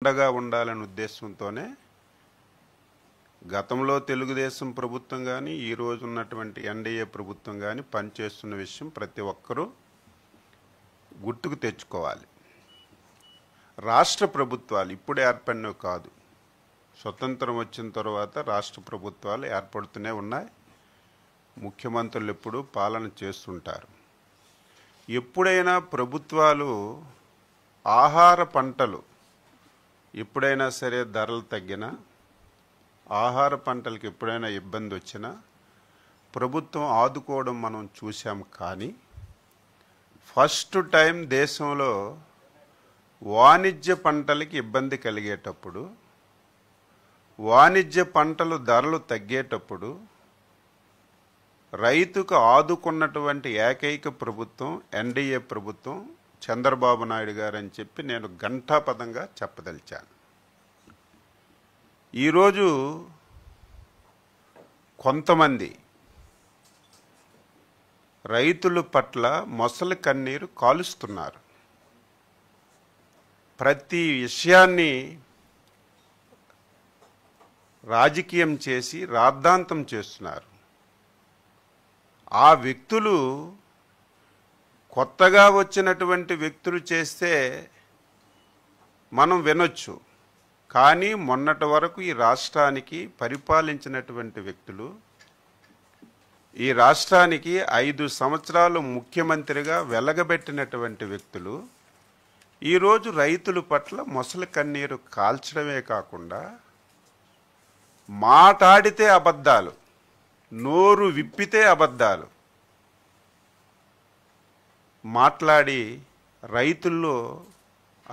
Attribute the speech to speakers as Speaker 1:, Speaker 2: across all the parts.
Speaker 1: అండగా ఉండాలనే ఉద్దేశంతోనే గతంలో తెలుగుదేశం ప్రభుత్వం కానీ ఈ రోజు ఉన్నటువంటి ఎన్డీఏ ప్రభుత్వం కానీ పనిచేస్తున్న విషయం ప్రతి ఒక్కరూ గుర్తుకు తెచ్చుకోవాలి. రాష్ట్ర ప్రభుత్వాలు ఇప్పుడు ఏర్పడినవి కాదు, స్వతంత్రం వచ్చిన తర్వాత రాష్ట్ర ప్రభుత్వాలు ఏర్పడుతూనే ఉన్నాయి. ముఖ్యమంత్రులు ఎప్పుడు పాలన చేస్తుంటారు. ఎప్పుడైనా ప్రభుత్వాలు ఆహార పంటలు ఎప్పుడైనా సరే ధరలు తగ్గినా, ఆహార పంటలకు ఎప్పుడైనా ఇబ్బంది వచ్చినా ప్రభుత్వం ఆదుకోవడం మనం చూసాం. కానీ ఫస్ట్ టైం దేశంలో వాణిజ్య పంటలకి ఇబ్బంది కలిగేటప్పుడు, వాణిజ్య పంటలు ధరలు తగ్గేటప్పుడు రైతుకు ఆదుకున్నటువంటి ఏకైక ప్రభుత్వం ఎన్డీఏ ప్రభుత్వం, చంద్రబాబు నాయుడు గారు అని చెప్పి నేను ఘంటాపదంగా చెప్పదలిచాను. ఈరోజు కొంతమంది రైతుల పట్ల మొసలి కన్నీరు కాలుస్తున్నారు. ప్రతి విషయాన్ని రాజకీయం చేసి రాద్ధాంతం చేస్తున్నారు. ఆ వ్యక్తులు కొత్తగా వచ్చినటువంటి వ్యక్తులు చేస్తే మనం వినొచ్చు. కానీ మొన్నటి వరకు ఈ రాష్ట్రానికి పరిపాలించినటువంటి వ్యక్తులు, ఈ రాష్ట్రానికి 5 సంవత్సరాలు ముఖ్యమంత్రిగా వెలగబెట్టినటువంటి వ్యక్తులు ఈరోజు రైతుల పట్ల మొసలి కన్నీరు కాల్చడమే కాకుండా మాట్లాడితే అబద్ధాలు, నోరు విప్పితే అబద్ధాలు మాట్లాడి రైతుల్లో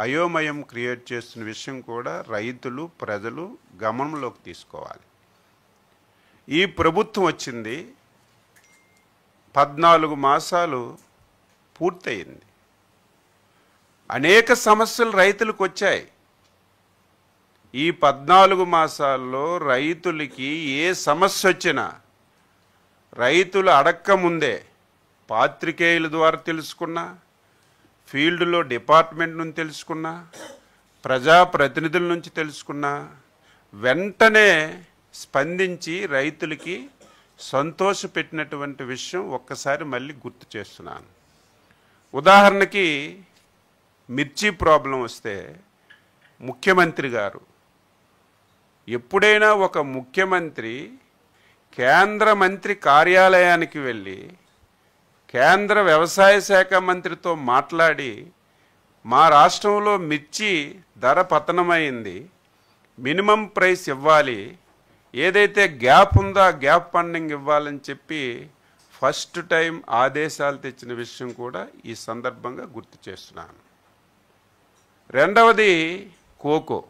Speaker 1: అయోమయం క్రియేట్ చేస్తున్న విషయం కూడా రైతులు, ప్రజలు గమనంలోకి తీసుకోవాలి. ఈ ప్రభుత్వం వచ్చింది 14 మాసాలు పూర్తయింది. అనేక సమస్యలు రైతులకు వచ్చాయి. ఈ 14 మాసాల్లో రైతులకి ఏ సమస్య వచ్చినా రైతులు అడక్క ముందే పాత్రికేయుల ద్వారా తెలుసుకున్నా, ఫీల్డ్లో డిపార్ట్మెంట్ నుంచి తెలుసుకున్నా, ప్రజాప్రతినిధుల నుంచి తెలుసుకున్నా, వెంటనే స్పందించి రైతులకి సంతోషపెట్టినటువంటి విషయం ఒక్కసారి మళ్ళీ గుర్తు చేస్తున్నాను. ఉదాహరణకి మిర్చి ప్రాబ్లం వస్తే ముఖ్యమంత్రి గారు, ఎప్పుడైనా ఒక ముఖ్యమంత్రి కేంద్ర మంత్రి కార్యాలయానికి వెళ్ళి కేంద్ర వ్యవసాయ శాఖ మంత్రితో మాట్లాడి మా రాష్ట్రంలో మిర్చి ధర పతనమైంది, మినిమం ప్రైస్ ఇవ్వాలి, ఏదైతే గ్యాప్ ఉందో గ్యాప్ ఫండింగ్ ఇవ్వాలని చెప్పి ఫస్ట్ టైం ఆదేశాలు తెచ్చిన విషయం కూడా ఈ సందర్భంగా గుర్తు చేస్తున్నాను. రెండవది కోకో.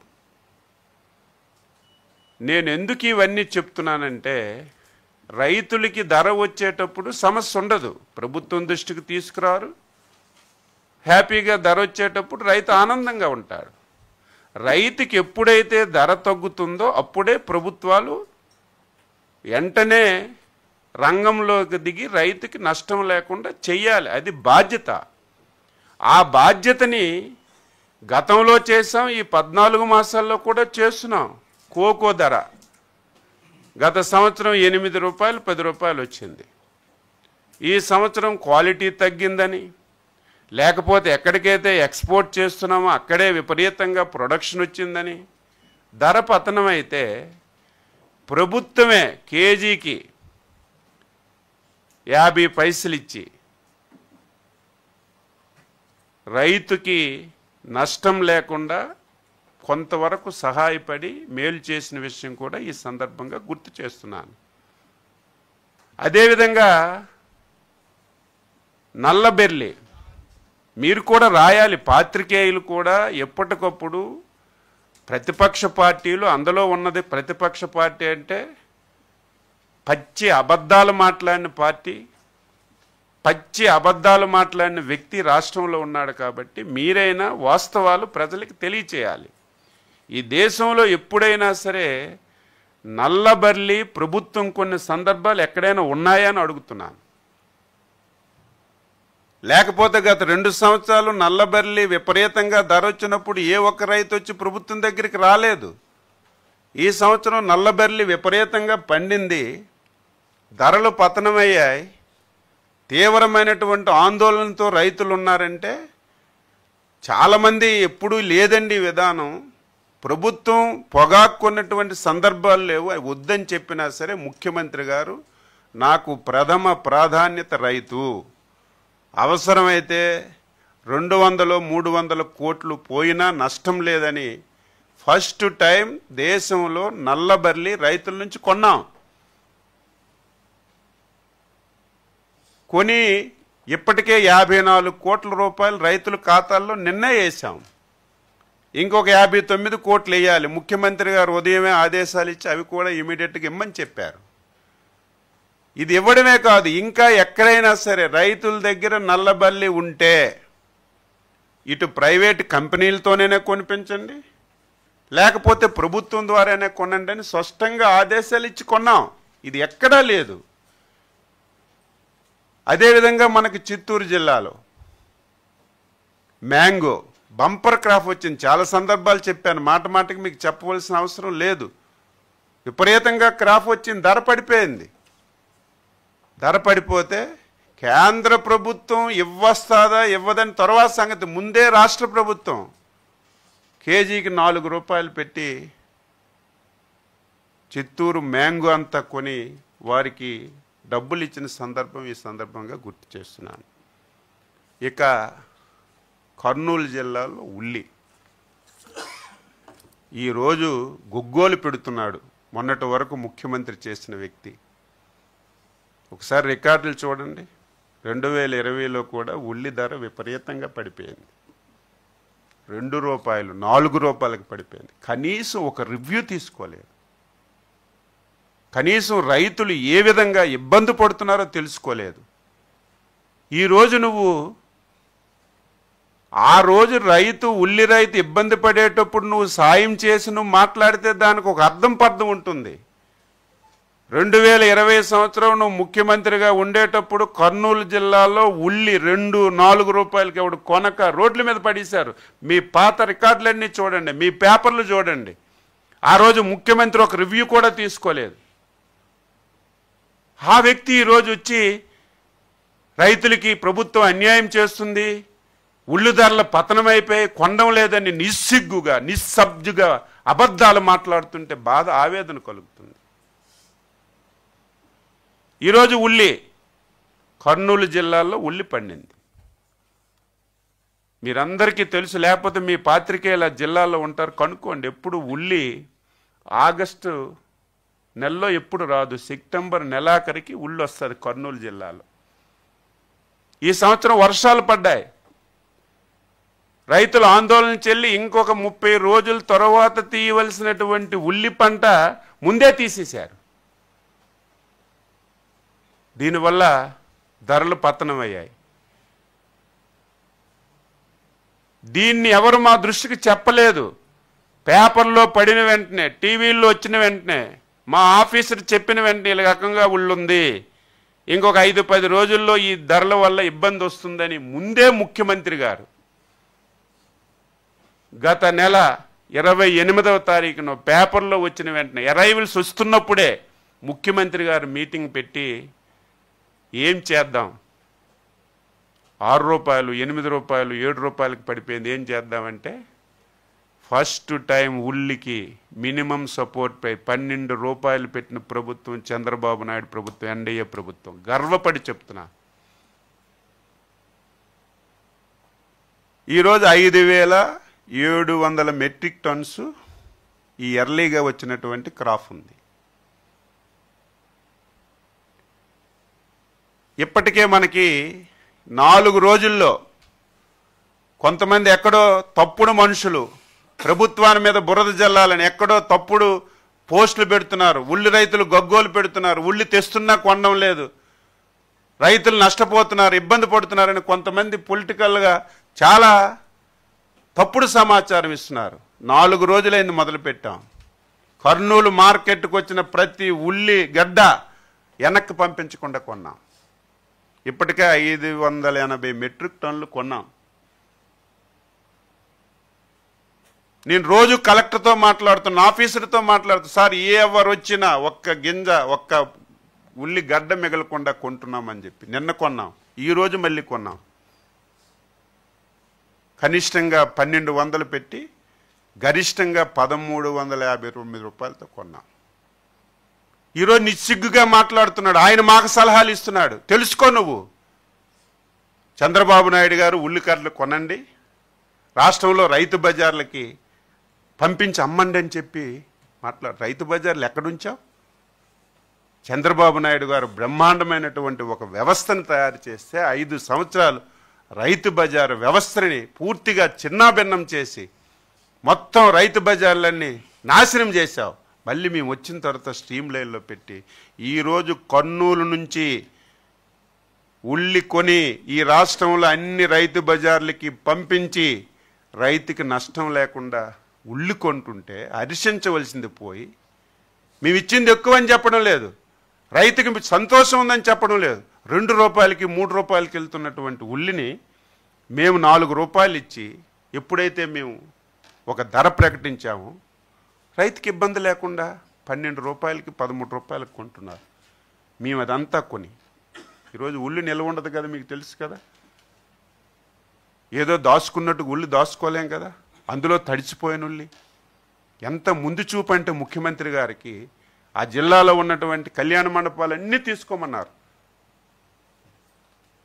Speaker 1: నేను ఎందుకు ఇవన్నీ చెప్తున్నానంటే, రైతులకి ధర వచ్చేటప్పుడు సమస్య ఉండదు, ప్రభుత్వం దృష్టికి తీసుకురారు, హ్యాపీగా ధర వచ్చేటప్పుడు రైతు ఆనందంగా ఉంటాడు. రైతుకి ఎప్పుడైతే ధర తగ్గుతుందో అప్పుడే ప్రభుత్వాలు వెంటనే రంగంలోకి దిగి రైతుకి నష్టం లేకుండా చెయ్యాలి. అది బాధ్యత. ఆ బాధ్యతని గతంలో చేసాం, ఈ 14 మాసాల్లో కూడా చేస్తున్నాం. కోకో ధర గత సంవత్సరం 8 రూపాయలు 10 రూపాయలు వచ్చింది. ఈ సంవత్సరం క్వాలిటీ తగ్గిందని, లేకపోతే ఎక్కడికైతే ఎక్స్పోర్ట్ చేస్తున్నామో అక్కడే విపరీతంగా ప్రొడక్షన్ వచ్చిందని ధర పతనమైతే ప్రభుత్వమే కేజీకి 50 పైసలు ఇచ్చి రైతుకి నష్టం లేకుండా కొంతవరకు సహాయపడి మేలు చేసిన విషయం కూడా ఈ సందర్భంగా గుర్తు చేస్తున్నాను. అదేవిధంగా నల్లబెర్లి మీరు కూడా రాయాలి, పాత్రికేయులు కూడా ఎప్పటికప్పుడు ప్రతిపక్ష పార్టీలు, అందులో ఉన్నది ప్రతిపక్ష పార్టీ అంటే పచ్చి అబద్ధాలు మాట్లాడిన పార్టీ, పచ్చి అబద్ధాలు మాట్లాడిన వ్యక్తి రాష్ట్రంలో ఉన్నాడు. కాబట్టి మీరైనా వాస్తవాలు ప్రజలకు తెలియచేయాలి. ఈ దేశంలో ఎప్పుడైనా సరే నల్లబర్లి ప్రభుత్వం కొన్ని సందర్భాలు ఎక్కడైనా ఉన్నాయా అని అడుగుతున్నాను. లేకపోతే గత 2 సంవత్సరాలు నల్లబెర్లి విపరీతంగా ధర వచ్చినప్పుడు ఏ ఒక్క రైతు వచ్చి ప్రభుత్వం దగ్గరికి రాలేదు. ఈ సంవత్సరం నల్లబెర్లి విపరీతంగా పండింది, ధరలు పతనమయ్యాయి, తీవ్రమైనటువంటి ఆందోళనతో రైతులు ఉన్నారంటే చాలామంది ఎప్పుడూ లేదండి విధానం. ప్రభుత్వం పొగాక్కున్నటువంటి సందర్భాలు లేవు. అవి వద్దని చెప్పినా సరే ముఖ్యమంత్రి గారు నాకు ప్రథమ ప్రాధాన్యత రైతు, అవసరమైతే 200-300 కోట్లు పోయినా నష్టం లేదని ఫస్ట్ టైం దేశంలో నల్లబెర్లి రైతుల నుంచి కొన్నాం. కొని ఇప్పటికే 54 కోట్ల రూపాయలు రైతుల ఖాతాల్లో నిన్నే వేసాం. ఇంకొక 59 కోట్లు వేయాలి. ముఖ్యమంత్రి గారు ఉదయమే ఆదేశాలు ఇచ్చి అవి కూడా ఇమీడియట్గా ఇమ్మని చెప్పారు. ఇది ఇవ్వడమే కాదు, ఇంకా ఎక్కడైనా సరే రైతుల దగ్గర నల్లబెర్లి ఉంటే ఇటు ప్రైవేట్ కంపెనీలతోనే కొనిపించండి, లేకపోతే ప్రభుత్వం ద్వారానే కొనండి అని స్పష్టంగా ఆదేశాలు ఇచ్చి కొన్నాం. ఇది ఎక్కడా లేదు. అదేవిధంగా మనకి చిత్తూరు జిల్లాలో మ్యాంగో బంపర్ క్రాప్ వచ్చింది. చాలా సందర్భాలు చెప్పాను, మాట మాటకి మీకు చెప్పవలసిన అవసరం లేదు. విపరీతంగా క్రాప్ వచ్చింది, ధర పడిపోయింది. ధర పడిపోతే కేంద్ర ప్రభుత్వం ఇవ్వస్తాదా ఇవ్వదని తర్వాత సంగతి, ముందే రాష్ట్ర ప్రభుత్వం కేజీకి 4 రూపాయలు పెట్టి చిత్తూరు మ్యాంగో అంతా కొని వారికి డబ్బులు ఇచ్చిన సందర్భం ఈ సందర్భంగా గుర్తు చేస్తున్నాను. ఇక కర్నూలు జిల్లాలో ఉల్లి ఈరోజు గొగ్గోలు పెడుతున్నాడు మొన్నటి వరకు ముఖ్యమంత్రి చేసిన వ్యక్తి. ఒకసారి రికార్డులు చూడండి. 2020లో కూడా ఉల్లి ధర విపరీతంగా పడిపోయింది. 2 రూపాయలు 4 రూపాయలకు పడిపోయింది. కనీసం ఒక రివ్యూ తీసుకోలేదు. కనీసం రైతులు ఏ విధంగా ఇబ్బంది పడుతున్నారో తెలుసుకోలేదు. ఈరోజు నువ్వు ఆ రోజు ఉల్లి రైతు ఇబ్బంది పడేటప్పుడు నువ్వు సాయం చేసి నువ్వు మాట్లాడితే దానికి ఒక అర్థం పర్థం ఉంటుంది. 2020 సంవత్సరం నువ్వు ముఖ్యమంత్రిగా ఉండేటప్పుడు కర్నూలు జిల్లాలో ఉల్లి 2-4 రూపాయలకి ఎవడు కొనక రోడ్ల మీద పడేశారు. మీ పాత రికార్డులన్నీ చూడండి, మీ పేపర్లు చూడండి. ఆ రోజు ముఖ్యమంత్రి ఒక రివ్యూ కూడా తీసుకోలేదు. ఆ వ్యక్తి ఈరోజు వచ్చి రైతులకి ప్రభుత్వం అన్యాయం చేస్తుంది, ఉల్లి ధరల పతనమైపోయి కొండం లేదని నిస్సిగ్గుగా నిస్సబ్జుగా అబద్ధాలు మాట్లాడుతుంటే బాధ ఆవేదన కలుగుతుంది. ఈరోజు ఉల్లి కర్నూలు జిల్లాలో ఉల్లి పండింది. మీరందరికీ తెలుసు, లేకపోతే మీ పాత్రికేయుల జిల్లాలో ఉంటారు, కనుక్కోండి. ఎప్పుడు ఉల్లి ఆగస్టు నెలలో ఎప్పుడు రాదు, సెప్టెంబర్ నెలాఖరికి ఉల్లి వస్తుంది కర్నూలు జిల్లాలో. ఈ సంవత్సరం వర్షాలు పడ్డాయి. రైతులు ఆందోళన చెల్లి ఇంకొక 30 రోజుల తర్వాత తీయవలసినటువంటి ఉల్లి పంట ముందే తీసేశారు. దీనివల్ల ధరలు పతనమయ్యాయి. దీన్ని ఎవరు మా దృష్టికి చెప్పలేదు. పేపర్లో పడిన వెంటనే, టీవీల్లో వచ్చిన వెంటనే, మా ఆఫీసర్ చెప్పిన వెంటనే ఈ రకంగా ఉల్లుంది, ఇంకొక 5-10 రోజుల్లో ఈ ధరల వల్ల ఇబ్బంది వస్తుందని ముందే ముఖ్యమంత్రి గారు గత నెల 28వ తారీఖున పేపర్లో వచ్చిన వెంటనే అరైవల్స్ వస్తున్నప్పుడే ముఖ్యమంత్రి గారు మీటింగ్ పెట్టి ఏం చేద్దాం, 6 రూపాయలు 8 రూపాయలు 7 రూపాయలకు పడిపోయింది, ఏం చేద్దామంటే ఫస్ట్ టైం ఉల్లికి మినిమం సపోర్ట్ పై 12 రూపాయలు పెట్టిన ప్రభుత్వం చంద్రబాబు నాయుడు ప్రభుత్వం, ఎన్డీఏ ప్రభుత్వం. గర్వపడి చెప్తున్నా. ఈరోజు 5,700 మెట్రిక్ టన్స్ ఈ ఎర్లీగా వచ్చినటువంటి క్రాప్ ఉంది. ఇప్పటికే మనకి 4 రోజుల్లో కొంతమంది ఎక్కడో తప్పుడు మనుషులు ప్రభుత్వాన్ని మీద బురద జల్లాలని ఎక్కడో తప్పుడు పోస్టులు పెడుతున్నారు. ఉల్లి రైతులు గగ్గోలు పెడుతున్నారు, ఉల్లి తెస్తున్నా కొనడం లేదు, రైతులు నష్టపోతున్నారు, ఇబ్బంది పడుతున్నారని కొంతమంది పొలిటికల్గా చాలా తప్పుడు సమాచారం ఇస్తున్నారు. 4 రోజులైంది మొదలుపెట్టాం. కర్నూలు మార్కెట్కు వచ్చిన ప్రతి ఉల్లి గడ్డ వెనక్కి పంపించకుండా కొన్నాం. ఇప్పటికే 580 మెట్రిక్ టన్నులు కొన్నాం. నేను రోజు కలెక్టర్తో మాట్లాడుతున్నా, ఆఫీసర్తో మాట్లాడుతూ, సార్ ఎవరు వచ్చినా ఒక్క గింజ ఒక్క ఉల్లిగడ్డ మిగలకుండా కొంటున్నామని చెప్పి నిన్న కొన్నాం, ఈరోజు మళ్ళీ కొన్నాం. కనిష్టంగా 1200 పెట్టి గరిష్టంగా 1359 రూపాయలతో కొన్నాం. ఈరోజు నిస్సిగ్గుగా మాట్లాడుతున్నాడు. ఆయన మాకు సలహాలు ఇస్తున్నాడు. తెలుసుకో నువ్వు. చంద్రబాబు నాయుడు గారు ఉల్లికడ్డలు కొనండి, రాష్ట్రంలో రైతు బజార్లకి పంపించి అమ్మండి అని చెప్పి మాట్లాడు. రైతు బజార్లు ఎక్కడుంచావు? చంద్రబాబు నాయుడు గారు బ్రహ్మాండమైనటువంటి ఒక వ్యవస్థను తయారు చేస్తే 5 సంవత్సరాలు రైతు బజారు వ్యవస్థని పూర్తిగా చిన్నాభిన్నం చేసి మొత్తం రైతు బజార్లన్నీ నాశనం చేశావు. మళ్ళీ మేము వచ్చిన తర్వాత స్ట్రీమ్ లైన్లో పెట్టి ఈరోజు కర్నూలు నుంచి ఉల్లి కొని ఈ రాష్ట్రంలో అన్ని రైతు బజార్లకి పంపించి రైతుకి నష్టం లేకుండా ఉల్లి కొంటుంటే హర్షించవలసింది పోయి మేము ఇచ్చింది ఎక్కువ అని చెప్పడం లేదు, రైతుకి సంతోషం ఉందని చెప్పడం లేదు. 2 రూపాయలకి 3 రూపాయలకి వెళ్తున్నటువంటి ఉల్లిని మేము 4 రూపాయలు ఇచ్చి ఎప్పుడైతే మేము ఒక ధర ప్రకటించామో రైతుకి ఇబ్బంది లేకుండా 12 రూపాయలకి 13 రూపాయలకు కొంటున్నారు. మేము అదంతా కొని ఈరోజు ఉల్లి నిల్వ ఉండదు కదా, మీకు తెలుసు కదా. ఏదో దాచుకున్నట్టు ఉల్లి దాచుకోలేం కదా, అందులో తడిచిపోయిన ఉల్లి. ఎంత ముందు చూపు అంటే ముఖ్యమంత్రి గారికి ఆ జిల్లాలో ఉన్నటువంటి కళ్యాణ మండపాలన్నీ తీసుకోమన్నారు.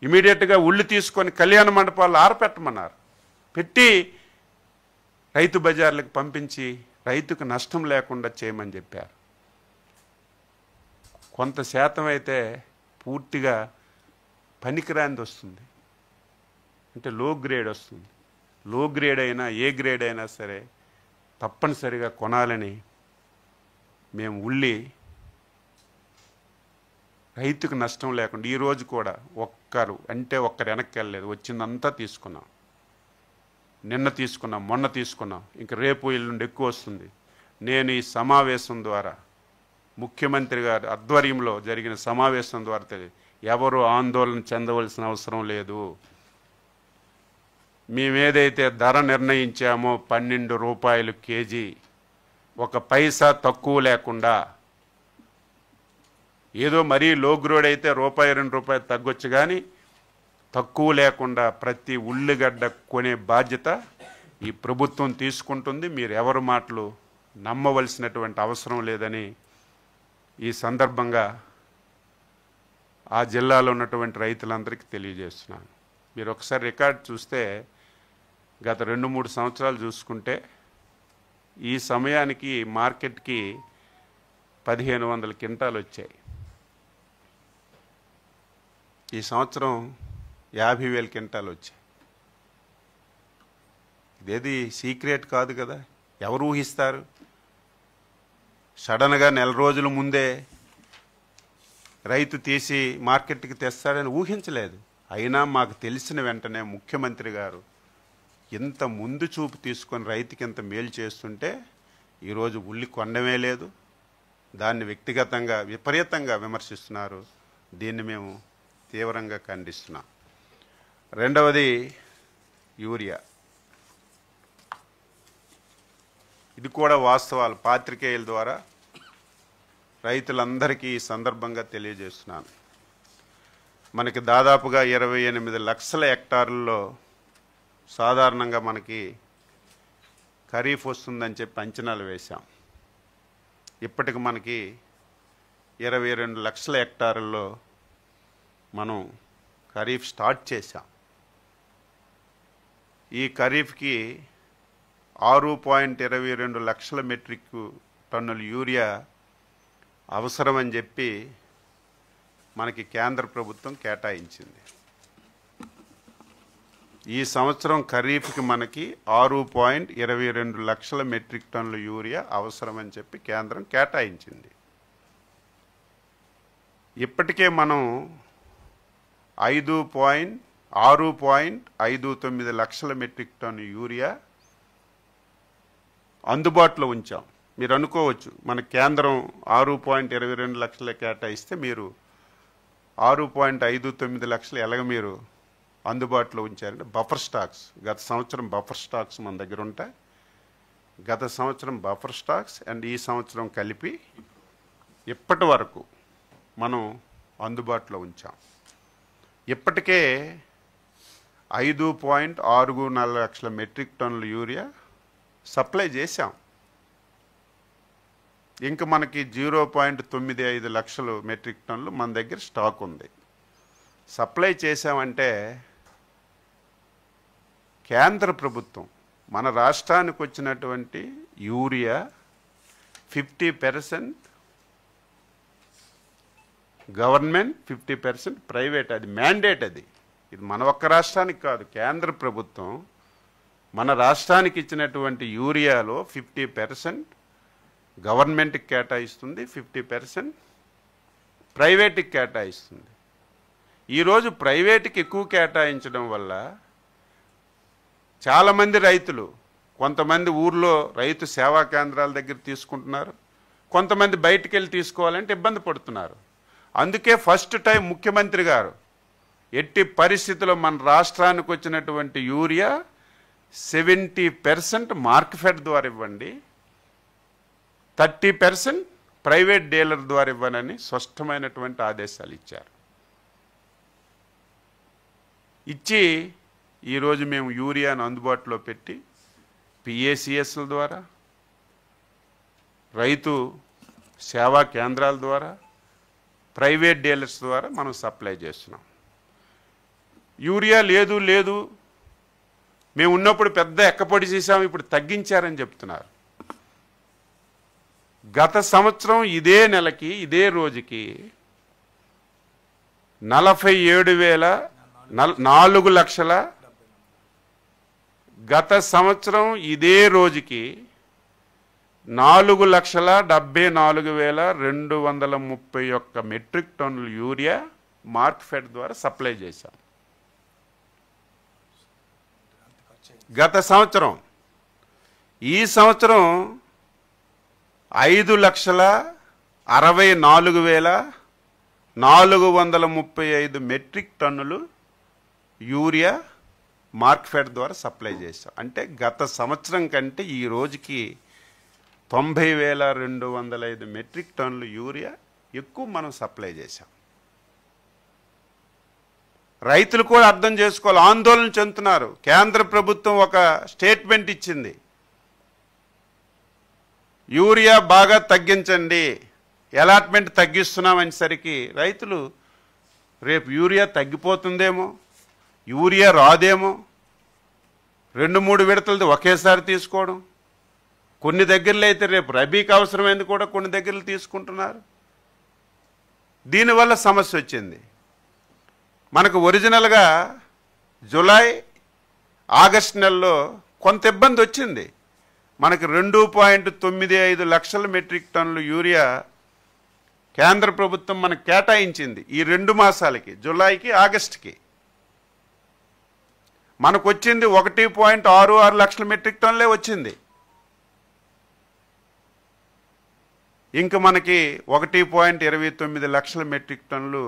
Speaker 1: ఇమీడియట్గా ఉల్లి తీసుకొని కళ్యాణ మండపాలు ఆరపెట్టమన్నారు. పెట్టి రైతు బజార్లకు పంపించి రైతుకు నష్టం లేకుండా చేయమని చెప్పారు. కొంత శాతం అయితే పూర్తిగా పనికిరాంది వస్తుంది, అంటే లో గ్రేడ్ వస్తుంది. లో గ్రేడ్ అయినా ఏ గ్రేడ్ అయినా సరే తప్పనిసరిగా కొనాలని మేము ఉల్లి రైతుకు నష్టం లేకుండా ఈరోజు కూడా ఒక్కరు వెనక్కి వెళ్ళలేదు, వచ్చిందంతా తీసుకున్నాం. నిన్న తీసుకున్నాం, మొన్న తీసుకున్నాం, ఇంక రేపు ఎల్లుండి ఎక్కువ వస్తుంది. నేను ఈ సమావేశం ద్వారా ముఖ్యమంత్రి గారి ఆధ్వర్యంలో జరిగిన సమావేశం ద్వారా ఎవరు ఆందోళన చెందవలసిన అవసరం లేదు. మేమేదైతే ధర నిర్ణయించామో 12 రూపాయలు కేజీ, 1 పైసా తక్కువ లేకుండా, ఏదో మరీ లో గ్రేడ్ అయితే రూపాయి 2 రూపాయలు తగ్గొచ్చు కానీ తక్కువ లేకుండా ప్రతి ఉల్లిగడ్డ కొనే బాధ్యత ఈ ప్రభుత్వం తీసుకుంటుంది. మీరు ఎవరి మాటలు నమ్మవలసినటువంటి అవసరం లేదని ఈ సందర్భంగా ఆ జిల్లాలో ఉన్నటువంటి రైతులందరికీ తెలియజేస్తున్నాను. మీరు ఒకసారి రికార్డ్ చూస్తే గత 2-3 సంవత్సరాలు చూసుకుంటే ఈ సమయానికి మార్కెట్కి 1500 క్వింటాలు వచ్చాయి. ఈ సంవత్సరం 50,000 క్వింటాలు వచ్చాయి. ఇదేది సీక్రెట్ కాదు కదా, ఎవరు ఊహిస్తారు? సడన్గా 1 రోజుల ముందే రైతు తీసి మార్కెట్కి తెస్తాడని ఊహించలేదు. అయినా మాకు తెలిసిన వెంటనే ముఖ్యమంత్రి గారు ఇంత ముందు చూపు తీసుకొని రైతుకి ఇంత మేలు చేస్తుంటే ఈరోజు ఉల్లి కొనడమే లేదు, దాన్ని వ్యక్తిగతంగా విపరీతంగా విమర్శిస్తున్నారు. దీన్ని మేము తీవ్రంగా ఖండిస్తున్నాం. రెండవది యూరియా. ఇది కూడా వాస్తవాలు పాత్రికేయుల ద్వారా రైతులందరికీ ఈ సందర్భంగా తెలియజేస్తున్నాను. మనకి దాదాపుగా 28 లక్షల హెక్టార్లలో సాధారణంగా మనకి ఖరీఫ్ వస్తుందని చెప్పి అంచనాలు వేశాం. ఇప్పటికి మనకి 22 లక్షల హెక్టార్లలో మనం ఖరీఫ్ స్టార్ట్ చేశాం. ఈ ఖరీఫ్కి 6.22 లక్షల మెట్రిక్ టన్నుల యూరియా అవసరమని చెప్పి మనకి కేంద్ర ప్రభుత్వం కేటాయించింది. ఈ సంవత్సరం ఖరీఫ్కి మనకి 6.22 లక్షల మెట్రిక్ టన్నుల యూరియా అవసరమని చెప్పి కేంద్రం కేటాయించింది. ఇప్పటికే మనం 6.59 లక్షల మెట్రిక్ టన్ను యూరియా అందుబాటులో ఉంచాం. మీరు అనుకోవచ్చు మన కేంద్రం 6.22 లక్షల కేటాయిస్తే మీరు 6.59 లక్షలు ఎలాగ మీరు అందుబాటులో ఉంచారంటే బఫర్ స్టాక్స్, గత సంవత్సరం బఫర్ స్టాక్స్ మన దగ్గర ఉంటాయి. గత సంవత్సరం బఫర్ స్టాక్స్ అండ్ ఈ సంవత్సరం కలిపి ఇప్పటి వరకు మనం అందుబాటులో ఉంచాం. ఇప్పటికే 5.64 లక్షల మెట్రిక్ టన్నుల యూరియా సప్లై చేశాం. ఇంకా మనకి 0.95 లక్షలు మెట్రిక్ టన్నులు మన దగ్గర స్టాక్ ఉంది. సప్లై చేశామంటే కేంద్ర ప్రభుత్వం మన రాష్ట్రానికి వచ్చినటువంటి యూరియా 50% గవర్నమెంట్, 50% ప్రైవేట్. అది మ్యాండేట్. ఇది మన ఒక్క రాష్ట్రానికి కాదు, కేంద్ర ప్రభుత్వం మన రాష్ట్రానికి ఇచ్చినటువంటి యూరియాలో 50% గవర్నమెంట్కి కేటాయిస్తుంది, 50% ప్రైవేట్కి కేటాయిస్తుంది. ఈరోజు ప్రైవేట్కి ఎక్కువ కేటాయించడం వల్ల చాలామంది రైతులు, కొంతమంది ఊర్లో రైతు సేవా కేంద్రాల దగ్గర తీసుకుంటున్నారు, కొంతమంది బయటికి వెళ్ళి తీసుకోవాలంటే ఇబ్బంది పడుతున్నారు. అందుకే ఫస్ట్ టైం ముఖ్యమంత్రి గారు ఎట్టి పరిస్థితుల్లో మన రాష్ట్రానికి వచ్చినటువంటి యూరియా 70% మార్కెట్ ద్వారా ఇవ్వండి, 30% ప్రైవేట్ డీలర్ ద్వారా ఇవ్వనని స్పష్టమైనటువంటి ఆదేశాలు ఇచ్చారు. ఇచ్చి ఈరోజు మేము యూరియాను అందుబాటులో పెట్టి పిఏసిఎస్ల ద్వారా, రైతు సేవా కేంద్రాల ద్వారా, ప్రైవేట్ డీలర్స్ ద్వారా మనం సప్లై చేస్తున్నాం. యూరియా లేదు మేము ఉన్నప్పుడు పెద్ద ఎక్కపొడి చేసాము, ఇప్పుడు తగ్గించారని చెప్తున్నారు. గత సంవత్సరం ఇదే నెలకి ఇదే రోజుకి 47,4 లక్షల, గత సంవత్సరం ఇదే రోజుకి 4,74,231 మెట్రిక్ టన్నుల యూరియా మార్కెట్ ద్వారా సప్లై చేశాం. గత సంవత్సరం. ఈ సంవత్సరం 5,64,435 మెట్రిక్ టన్నులు యూరియా మార్కెట్ ద్వారా సప్లై చేశాం. అంటే గత సంవత్సరం కంటే ఈ రోజుకి 90,205 మెట్రిక్ టన్నులు యూరియా ఎక్కువ మనం సప్లై చేశాం. రైతులు కూడా అర్థం చేసుకోవాలి, ఆందోళన చెందుతున్నారు. కేంద్ర ప్రభుత్వం ఒక స్టేట్మెంట్ ఇచ్చింది, యూరియా బాగా తగ్గించండి, అలాట్మెంట్ తగ్గిస్తున్నామనేసరికి రైతులు రేపు యూరియా తగ్గిపోతుందేమో, యూరియా రాదేమో, 2-3 విడతలది ఒకేసారి తీసుకోవడం, కొన్ని దగ్గరలో అయితే రేపు రబీకి అవసరమైంది కూడా కొన్ని దగ్గరలు తీసుకుంటున్నారు. దీనివల్ల సమస్య వచ్చింది. మనకు ఒరిజినల్గా జూలై ఆగస్టు నెలలో కొంత ఇబ్బంది వచ్చింది. మనకు 2.95 లక్షల మెట్రిక్ టన్నులు యూరియా కేంద్ర ప్రభుత్వం మనకు కేటాయించింది ఈ 2 మాసాలకి, జూలైకి ఆగస్టుకి. మనకు వచ్చింది 1.66 లక్షల మెట్రిక్ టన్నులే వచ్చింది. ఇంక మనకి 1.29 లక్షల మెట్రిక్ టన్నులు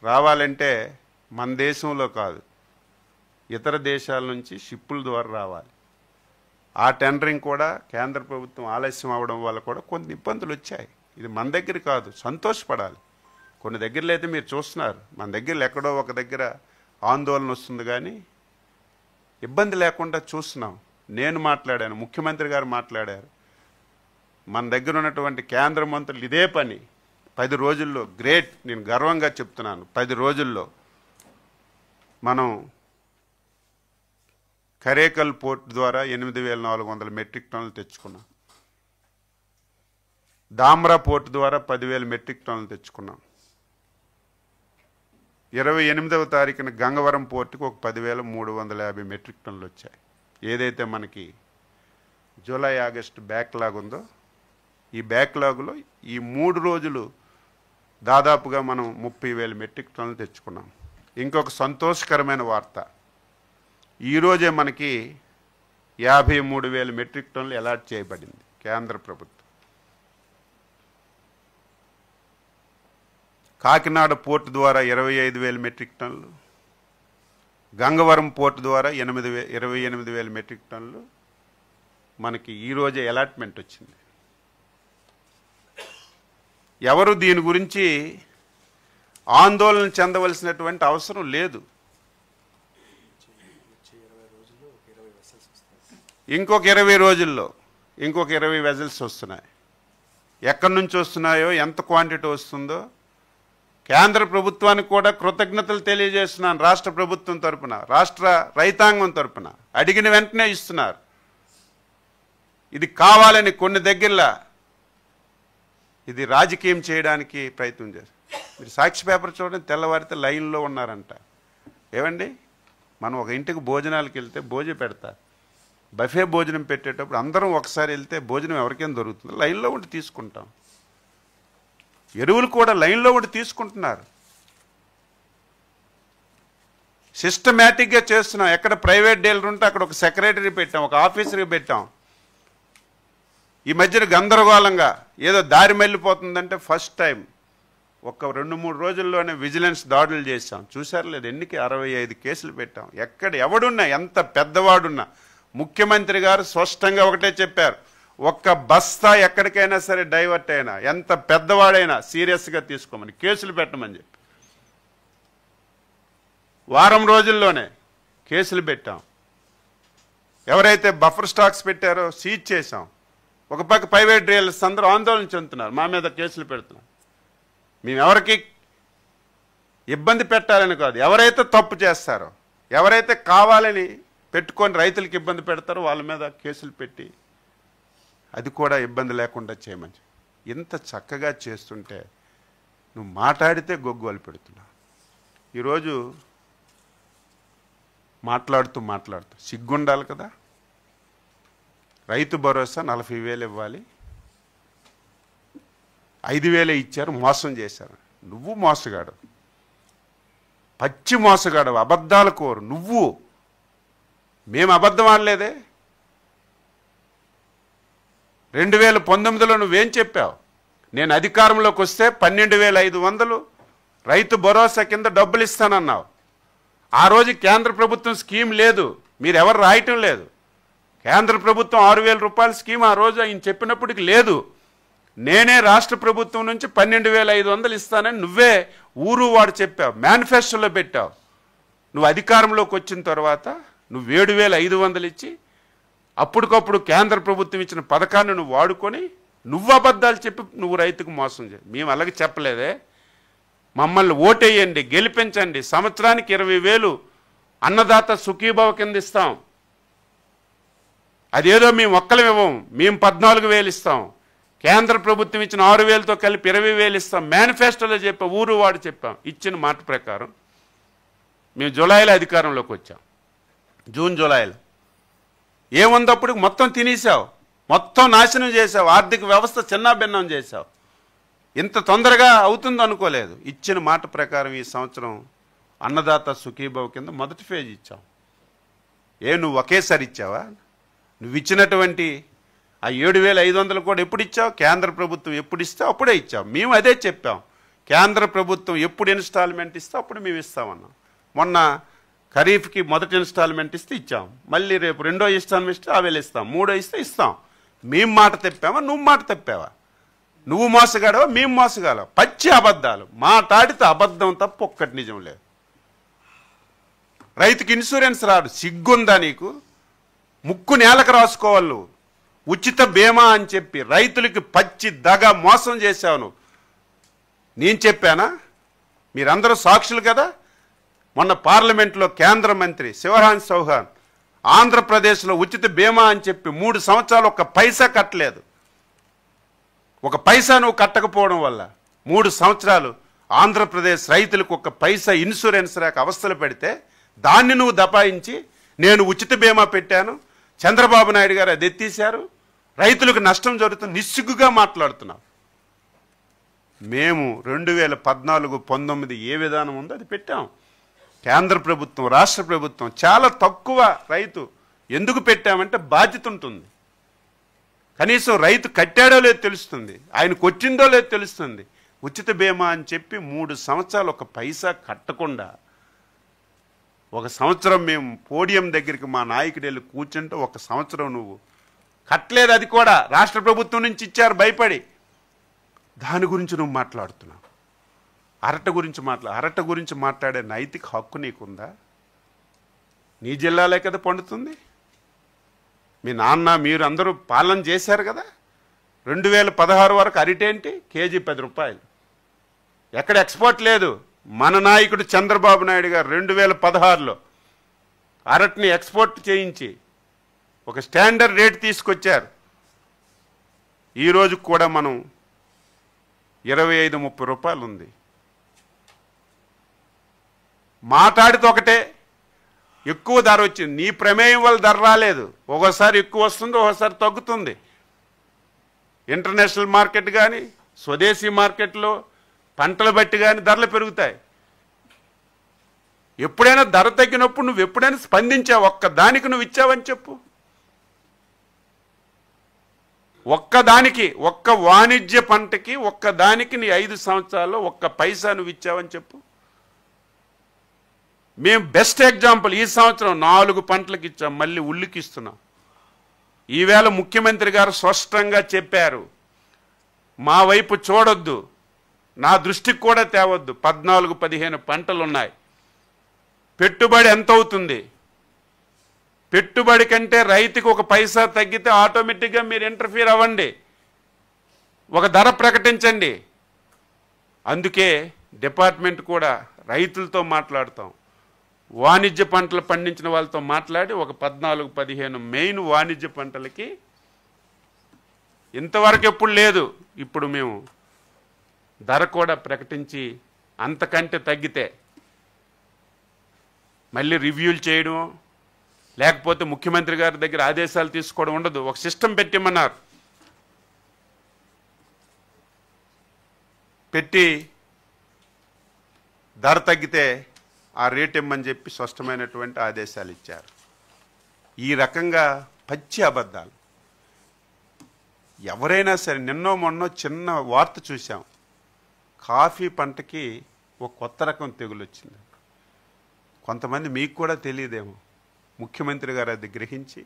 Speaker 1: రావాలంటే మన దేశంలో కాదు, ఇతర దేశాల నుంచి షిప్పుల ద్వారా రావాలి. ఆ టెండరింగ్ కూడా కేంద్ర ప్రభుత్వం ఆలస్యం అవడం వల్ల కూడా కొన్ని ఇబ్బందులు వచ్చాయి. ఇది మన దగ్గర కాదు, సంతోషపడాలి. కొన్ని దగ్గరలో అయితే మీరు చూస్తున్నారు, మన దగ్గర ఎక్కడో ఒక దగ్గర ఆందోళన వస్తుంది, కానీ ఇబ్బంది లేకుండా చూస్తున్నాం. నేను మాట్లాడాను, ముఖ్యమంత్రి గారు మాట్లాడారు, మన దగ్గర ఉన్నటువంటి కేంద్ర మంత్రులు ఇదే పని 10 రోజుల్లో, గ్రేట్, నేను గర్వంగా చెప్తున్నాను, 10 రోజుల్లో మనం కరేకల్ పోర్ట్ ద్వారా 8,400 మెట్రిక్ టన్నులు తెచ్చుకున్నాం. ధామ్రా పోర్ట్ ద్వారా 10,000 మెట్రిక్ టన్నులు తెచ్చుకున్నాం. 28వ తారీఖున గంగవరం పోర్టుకు ఒక 10,350 మెట్రిక్ టన్నులు వచ్చాయి. ఏదైతే మనకి జూలై ఆగస్టు బ్యాక్లాగ్ ఉందో, ఈ బ్యాక్లాగ్లో ఈ 3 రోజులు దాదాపుగా మనం 30,000 మెట్రిక్ టన్నులు తెచ్చుకున్నాం. ఇంకొక సంతోషకరమైన వార్త, ఈరోజే మనకి 53,000 మెట్రిక్ టన్నులు అలాట్ చేయబడింది కేంద్ర ప్రభుత్వం. కాకినాడ పోర్టు ద్వారా 25,000 మెట్రిక్ టన్నులు, గంగవరం పోర్టు ద్వారా 28,000 మెట్రిక్ టన్నులు మనకి ఈరోజే అలాట్మెంట్ వచ్చింది. ఎవరు దీని గురించి ఆందోళన చెందవలసినటువంటి అవసరం లేదు. ఇంకొక 20 రోజుల్లో ఇంకొక 20 వెజల్స్ వస్తున్నాయి. ఎక్కడి నుంచి వస్తున్నాయో, ఎంత క్వాంటిటీ వస్తుందో కేంద్ర ప్రభుత్వానికి కూడా కృతజ్ఞతలు తెలియజేస్తున్నాను. రాష్ట్ర ప్రభుత్వం తరపున, రాష్ట్ర రైతాంగం తరపున అడిగిన వెంటనే ఇస్తున్నారు. ఇది కావాలని కొన్ని దగ్గరలా ఇది రాజకీయం చేయడానికి ప్రయత్నం చేస్తారు. మీరు సాక్షి పేపర్ చూడండి, తెల్లవారితే లైన్లో ఉన్నారంట. ఏమండి, మనం ఒక ఇంటికి భోజనాలకు వెళ్తే భోజనం పెడతారు. బఫే భోజనం పెట్టేటప్పుడు అందరం ఒకసారి వెళ్తే భోజనం ఎవరికైనా దొరుకుతుంది, లైన్లో ఉండి తీసుకుంటాం. ఎరువులు కూడా లైన్లో ఉండి తీసుకుంటున్నారు. సిస్టమేటిక్గా చేస్తున్నాం. ఎక్కడ ప్రైవేట్ డీలర్ ఉంటే అక్కడ ఒక సెక్రటరీ పెట్టాం, ఒక ఆఫీసర్కి పెట్టాం. ఈ మధ్యన గందరగోళంగా ఏదో దారి మళ్ళిపోతుందంటే ఫస్ట్ టైం ఒక 2-3 రోజుల్లోనే విజిలెన్స్ దాడులు చేశాం. చూసారు లేదు, ఎన్నికి 65 కేసులు పెట్టాం. ఎక్కడ ఎవడున్నా, ఎంత పెద్దవాడున్నా, ముఖ్యమంత్రి గారు స్పష్టంగా ఒకటే చెప్పారు, ఒక్క బస్తా ఎక్కడికైనా సరే డైవర్ట్ అయినా, ఎంత పెద్దవాడైనా సీరియస్గా తీసుకోమని, కేసులు పెట్టమని చెప్పి వారం రోజుల్లోనే కేసులు పెట్టాం. ఎవరైతే బఫర్ స్టాక్స్ పెట్టారో సీజ్ చేశాం. ఒక పక్క ప్రైవేట్ డీలర్స్ అందరూ ఆందోళన చెందుతున్నారు, మా మీద కేసులు పెడుతున్నారు. మేము ఎవరికి ఇబ్బంది పెట్టాలని కాదు, ఎవరైతే తప్పు చేస్తారో, ఎవరైతే కావాలని పెట్టుకొని రైతులకు ఇబ్బంది పెడతారో వాళ్ళ మీద కేసులు పెట్టి అది కూడా ఇబ్బంది లేకుండా చేయమని. ఇంత చక్కగా చేస్తుంటే నువ్వు మాట్లాడితే గొగ్గోలు పెడుతున్నావు. ఈరోజు మాట్లాడుతూ సిగ్గుండాలి కదా. రైతు భరోసా 40,000 ఇవ్వాలి, 5,000 ఇచ్చారు, మోసం చేశారు. నువ్వు మోసగాడు, పచ్చి మోసగాడు, అబద్ధాల కోరు నువ్వు. మేము అబద్ధం ఆడలేదే. 2019లో నువ్వేం చెప్పావు? నేను అధికారంలోకి వస్తే 12,500 రైతు భరోసా కింద డబ్బులు ఇస్తానన్నావు. ఆ రోజు కేంద్ర ప్రభుత్వం స్కీమ్ లేదు, మీరెవరు రాయటం లేదు. కేంద్ర ప్రభుత్వం 6,000 రూపాయల స్కీమ్ ఆ రోజు ఆయన చెప్పినప్పటికి లేదు. నేనే రాష్ట్ర ప్రభుత్వం నుంచి 12,500 ఇస్తానని నువ్వే ఊరు వాడు చెప్పావు, మేనిఫెస్టోలో పెట్టావు. నువ్వు అధికారంలోకి వచ్చిన తర్వాత నువ్వు 7,500 ఇచ్చి అప్పటికప్పుడు కేంద్ర ప్రభుత్వం ఇచ్చిన పథకాన్ని నువ్వు వాడుకొని నువ్వు అబద్ధాలు చెప్పి నువ్వు రైతుకు మోసం చేయి. మేము అలాగే చెప్పలేదే. మమ్మల్ని ఓటేయండి, గెలిపించండి, సంవత్సరానికి 20,000 అన్నదాత సుఖీభవ కింద ఇస్తాం. అదేదో మేము ఒక్కలం ఇవ్వం, మేము 14,000 ఇస్తాం. కేంద్ర ప్రభుత్వం ఇచ్చిన 6,000తో కలిపి 20,000 ఇస్తాం. మేనిఫెస్టోలో చెప్పా, ఊరు వాడు చెప్పాం. ఇచ్చిన మాట ప్రకారం మేము జూలైలో అధికారంలోకి వచ్చాం. జూన్ జూలైలో ఏముందప్పుడు మొత్తం తినేసావు, మొత్తం నాశనం చేసావు, ఆర్థిక వ్యవస్థ చిన్నాభిన్నం చేసావు. ఇంత తొందరగా అవుతుందో అనుకోలేదు. ఇచ్చిన మాట ప్రకారం ఈ సంవత్సరం అన్నదాత సుఖీభవ కింద మొదటి ఫేజ్ ఇచ్చాం. నువ్వు ఒకేసారి ఇచ్చావా? నువ్వు ఇచ్చినటువంటి ఆ 7,500 కూడా ఎప్పుడు ఇచ్చావు? కేంద్ర ప్రభుత్వం ఎప్పుడు ఇస్తావు అప్పుడే ఇచ్చావు. మేము అదే చెప్పాం, కేంద్ర ప్రభుత్వం ఎప్పుడు ఇన్స్టాల్మెంట్ ఇస్తే అప్పుడు మేము ఇస్తామన్నాం. మొన్న ఖరీఫ్కి మొదటి ఇన్స్టాల్మెంట్ ఇస్తే ఇచ్చాం, మళ్ళీ రేపు రెండో ఇన్స్టాల్మెంట్ ఇస్తే 1,000 ఇస్తాం, మూడో ఇస్తే ఇస్తాం. మేము మాట తప్పావా, నువ్వు మాట తప్పావా? నువ్వు మోసగాడవా, మేము మోసగాలం? పచ్చి అబద్ధాలు మాట్లాడితే అబద్ధం తప్ప ఒక్కటి నిజం లేదు. రైతుకి ఇన్సూరెన్స్ రాదు, సిగ్గుందా నీకు? ముక్కు నేలకు రాసుకోవాలి నువ్వు. ఉచిత బీమా అని చెప్పి రైతులకి పచ్చి దగ మోసం చేశావు నువ్వు. నేను చెప్పానా? మీరందరూ సాక్షులు కదా. మొన్న పార్లమెంట్లో కేంద్ర మంత్రి శివరాజ్ చౌహాన్ ఆంధ్రప్రదేశ్లో ఉచిత బీమా అని చెప్పి 3 సంవత్సరాలు ఒక్క పైసా కట్టలేదు. ఒక పైసా నువ్వు కట్టకపోవడం వల్ల 3 సంవత్సరాలు ఆంధ్రప్రదేశ్ రైతులకు ఒక పైసా ఇన్సూరెన్స్ రాక అవస్థలు పెడితే దాన్ని నువ్వు దబాయించి నేను ఉచిత బీమా పెట్టాను, చంద్రబాబు నాయుడు గారు అది ఎత్తేసారు, రైతులకు నష్టం జరుగుతుంది, నిస్సిగ్గుగా మాట్లాడుతున్నావు. మేము 2014-19 ఏ విధానం ఉందో అది పెట్టాం. కేంద్ర ప్రభుత్వం, రాష్ట్ర ప్రభుత్వం చాలా తక్కువ రైతు. ఎందుకు పెట్టామంటే బాధ్యత ఉంటుంది. కనీసం రైతు కట్టాడో లేదో తెలుస్తుంది, ఆయనకు వచ్చిందో లేదో తెలుస్తుంది. ఉచిత బీమా అని చెప్పి 3 సంవత్సరాలు ఒక పైసా కట్టకుండా, ఒక సంవత్సరం మేము పోడియం దగ్గరికి మా నాయకుడు వెళ్ళి కూర్చుంటే 1 సంవత్సరం నువ్వు కట్టలేదు, అది కూడా రాష్ట్ర ప్రభుత్వం నుంచి ఇచ్చారు భయపడి. దాని గురించి నువ్వు మాట్లాడుతున్నావు. అరట గురించి మాట్లాడే నైతిక హక్కు నీకుందా? నీ జిల్లాలే కదా పండుతుంది. మీ నాన్న మీరు అందరూ పాలన చేశారు కదా. 2016 వరకు అరిటేంటి కేజీ 10 రూపాయలు. ఎక్కడ ఎక్స్పోర్ట్ లేదు. మన నాయకుడు చంద్రబాబు నాయుడు గారు 2016లో అరటిని ఎక్స్పోర్ట్ చేయించి ఒక స్టాండర్డ్ రేట్ తీసుకొచ్చారు. ఈరోజు కూడా మనం 25-30 రూపాయలు ఉంది. మాట్లాడితే ఒకటే, ఎక్కువ ధర వచ్చింది. నీ ప్రమేయం వల్ల ధర రాలేదు. ఒకసారి ఎక్కువ వస్తుంది, ఒకసారి తగ్గుతుంది. ఇంటర్నేషనల్ మార్కెట్ కానీ స్వదేశీ మార్కెట్లో పంటలు బట్టి కానీ ధరలు పెరుగుతాయి. ఎప్పుడైనా ధర తగ్గినప్పుడు నువ్వు ఎప్పుడైనా స్పందించావు? ఒక్కదానికి నువ్వు ఇచ్చావని చెప్పు. ఒక్కదానికి, ఒక్క వాణిజ్య పంటకి ఒక్కదానికి నీ 5 సంవత్సరాల్లో 1 పైసా నువ్వు ఇచ్చావని చెప్పు. మేము బెస్ట్ ఎగ్జాంపుల్ ఈ సంవత్సరం 4 పంటలకు ఇచ్చాం, మళ్ళీ ఉల్లికి ఇస్తున్నాం. ఈవేళ ముఖ్యమంత్రి గారు స్పష్టంగా చెప్పారు, మా వైపు చూడొద్దు, నా దృష్టికి కూడా తేవద్దు. 14-15 పంటలు ఉన్నాయి. పెట్టుబడి ఎంత అవుతుంది? పెట్టుబడి కంటే రైతుకు 1 పైసా తగ్గితే ఆటోమేటిక్గా మీరు ఇంటర్ఫీర్ అవ్వండి, ఒక ధర ప్రకటించండి. అందుకే డిపార్ట్మెంట్ కూడా రైతులతో మాట్లాడుతాం. వాణిజ్య పంటలు పండించిన వాళ్ళతో మాట్లాడి ఒక 14-15 మెయిన్ వాణిజ్య పంటలకి ఇంతవరకు ఎప్పుడు లేదు, ఇప్పుడు మేము ధర కూడా ప్రకటించి అంతకంటే తగ్గితే మళ్ళీ రివ్యూలు చేయడం, లేకపోతే ముఖ్యమంత్రి గారి దగ్గర ఆదేశాలు తీసుకోవడం ఉండదు. ఒక సిస్టమ్ పెట్టిమన్నారు. పెట్టి ధర తగ్గితే ఆ రేట్ ఇమ్మని చెప్పి స్పష్టమైనటువంటి ఆదేశాలు ఇచ్చారు. ఈ రకంగా పచ్చి అబద్ధాలు. ఎవరైనా సరే, నిన్నో మొన్నో చిన్న వార్త చూసాం, కాఫీ పంటకి ఒక కొత్త రకం తెగులు వచ్చింది. కొంతమంది మీకు కూడా తెలియదేమో, ముఖ్యమంత్రి గారు అది గ్రహించి,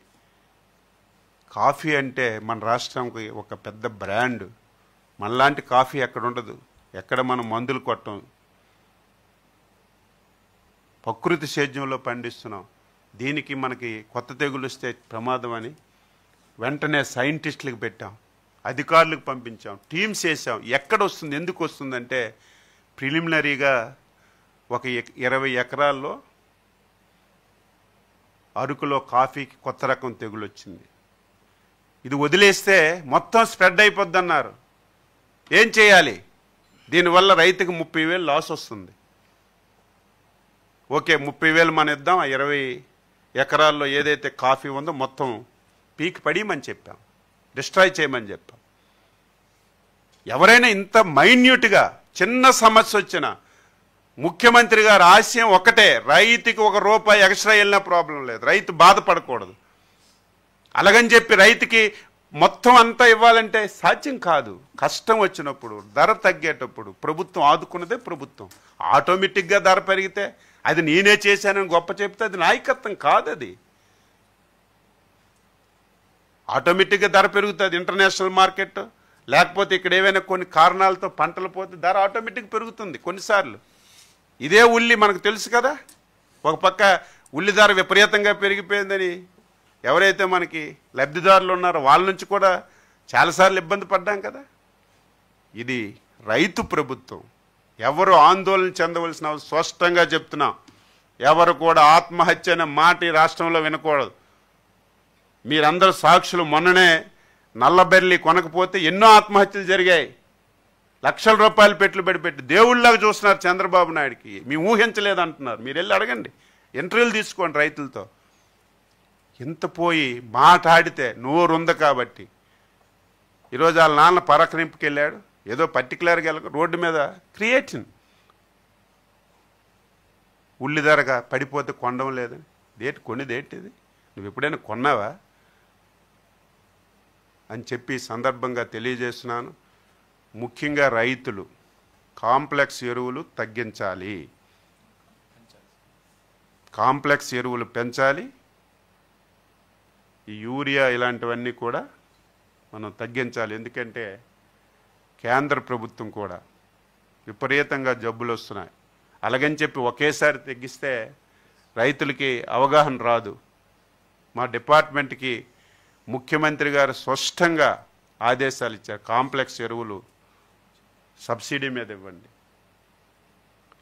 Speaker 1: కాఫీ అంటే మన రాష్ట్రంకి ఒక పెద్ద బ్రాండ్, మనలాంటి కాఫీ ఎక్కడ ఉండదు, ఎక్కడ మనం మందులు కొట్టం, ప్రకృతి సేద్యంలో పండిస్తున్నాం, దీనికి మనకి కొత్త తెగులు వస్తే ప్రమాదం అని వెంటనే సైంటిస్టులకు పెట్టాం, అధికారులకు పంపించాం, టీమ్స్ వేసాం. ఎక్కడ వస్తుంది, ఎందుకు వస్తుందంటే ప్రిలిమినరీగా ఒక 20 ఎకరాల్లో అరకులో కాఫీకి కొత్త రకం తెగులు వచ్చింది. ఇది వదిలేస్తే మొత్తం స్ప్రెడ్ అయిపోద్ది అన్నారు. ఏం చేయాలి? దీనివల్ల రైతుకు 30,000 లాస్ వస్తుంది. ఓకే, 30,000 మనం ఇద్దాం. ఆ 20 ఎకరాల్లో ఏదైతే కాఫీ ఉందో మొత్తం పీక్ పడియమని చెప్పాం, డిస్ట్రాయ్ చేయమని చెప్పాం. ఎవరైనా ఇంత మైన్యూట్గా చిన్న సమస్య వచ్చినా ముఖ్యమంత్రి గారు ఆశయం ఒకటే, రైతుకి 1 రూపాయి ఎక్స్ట్రా వెళ్ళినా ప్రాబ్లం లేదు, రైతు బాధపడకూడదు. అలాగని చెప్పి రైతుకి మొత్తం అంతా ఇవ్వాలంటే సాధ్యం కాదు. కష్టం వచ్చినప్పుడు, ధర తగ్గేటప్పుడు ప్రభుత్వం ఆదుకున్నదే ప్రభుత్వం. ఆటోమేటిక్గా ధర పెరిగితే అది నేనే చేశానని గొప్ప చెప్తే అది నాయకత్వం కాదు. అది ఆటోమేటిక్గా ధర పెరుగుతుంది. ఇంటర్నేషనల్ మార్కెట్ లేకపోతే ఇక్కడ ఏవైనా కొన్ని కారణాలతో పంటలు పోతే ధర ఆటోమేటిక్ పెరుగుతుంది కొన్నిసార్లు. ఇదే ఉల్లి మనకు తెలుసు కదా, ఒక పక్క ఉల్లి ధర విపరీతంగా పెరిగిపోయిందని ఎవరైతే మనకి లబ్ధిదారులు ఉన్నారో వాళ్ళ నుంచి కూడా చాలాసార్లు ఇబ్బంది పడ్డాం కదా. ఇది రైతు ప్రభుత్వం. ఎవరు ఆందోళన చెందవలసిన స్పష్టంగా చెప్తున్నాం. ఎవరు కూడా ఆత్మహత్య అనే మాట ఈ రాష్ట్రంలో వినకూడదు. మీరందరూ సాక్షులు. మొన్ననే నల్లబెర్లి కొనకపోతే ఎన్నో ఆత్మహత్యలు జరిగాయి. లక్షల రూపాయలు పెట్టుబడి పెట్టి దేవుళ్ళలాగా చూస్తున్నారు చంద్రబాబు నాయుడికి. మేము ఊహించలేదంటున్నారు. మీరు వెళ్ళి అడగండి, ఇంటర్వ్యూలు తీసుకోండి రైతులతో. ఇంత పోయి మాట్లాడితే నోరుంది కాబట్టి ఈరోజు వాళ్ళ నాన్న పరకరింపుకి వెళ్ళాడు. ఏదో పర్టికులర్గా వెళ్ళక రోడ్డు మీద క్రియేటిన్ ఉల్లి ధరగా పడిపోతే కొనడం లేదని. కొనేదేంటిది? నువ్వు ఎప్పుడైనా కొన్నావా అని చెప్పి సందర్భంగా తెలియజేస్తున్నాను. ముఖ్యంగా రైతులు కాంప్లెక్స్ ఎరువులు తగ్గించాలి, కాంప్లెక్స్ ఎరువులు పెంచాలి. ఈ యూరియా ఇలాంటివన్నీ కూడా మనం తగ్గించాలి. ఎందుకంటే కేంద్ర ప్రభుత్వం కూడా విపరీతంగా జబ్బులు వస్తున్నాయి. అలాగని చెప్పి ఒకేసారి తగ్గిస్తే రైతులకి అవగాహన రాదు. మా డిపార్ట్మెంట్కి ముఖ్యమంత్రి గారు స్పష్టంగా ఆదేశాలు ఇచ్చారు. కాంప్లెక్స్ ఎరువులు సబ్సిడీ మీద ఇవ్వండి,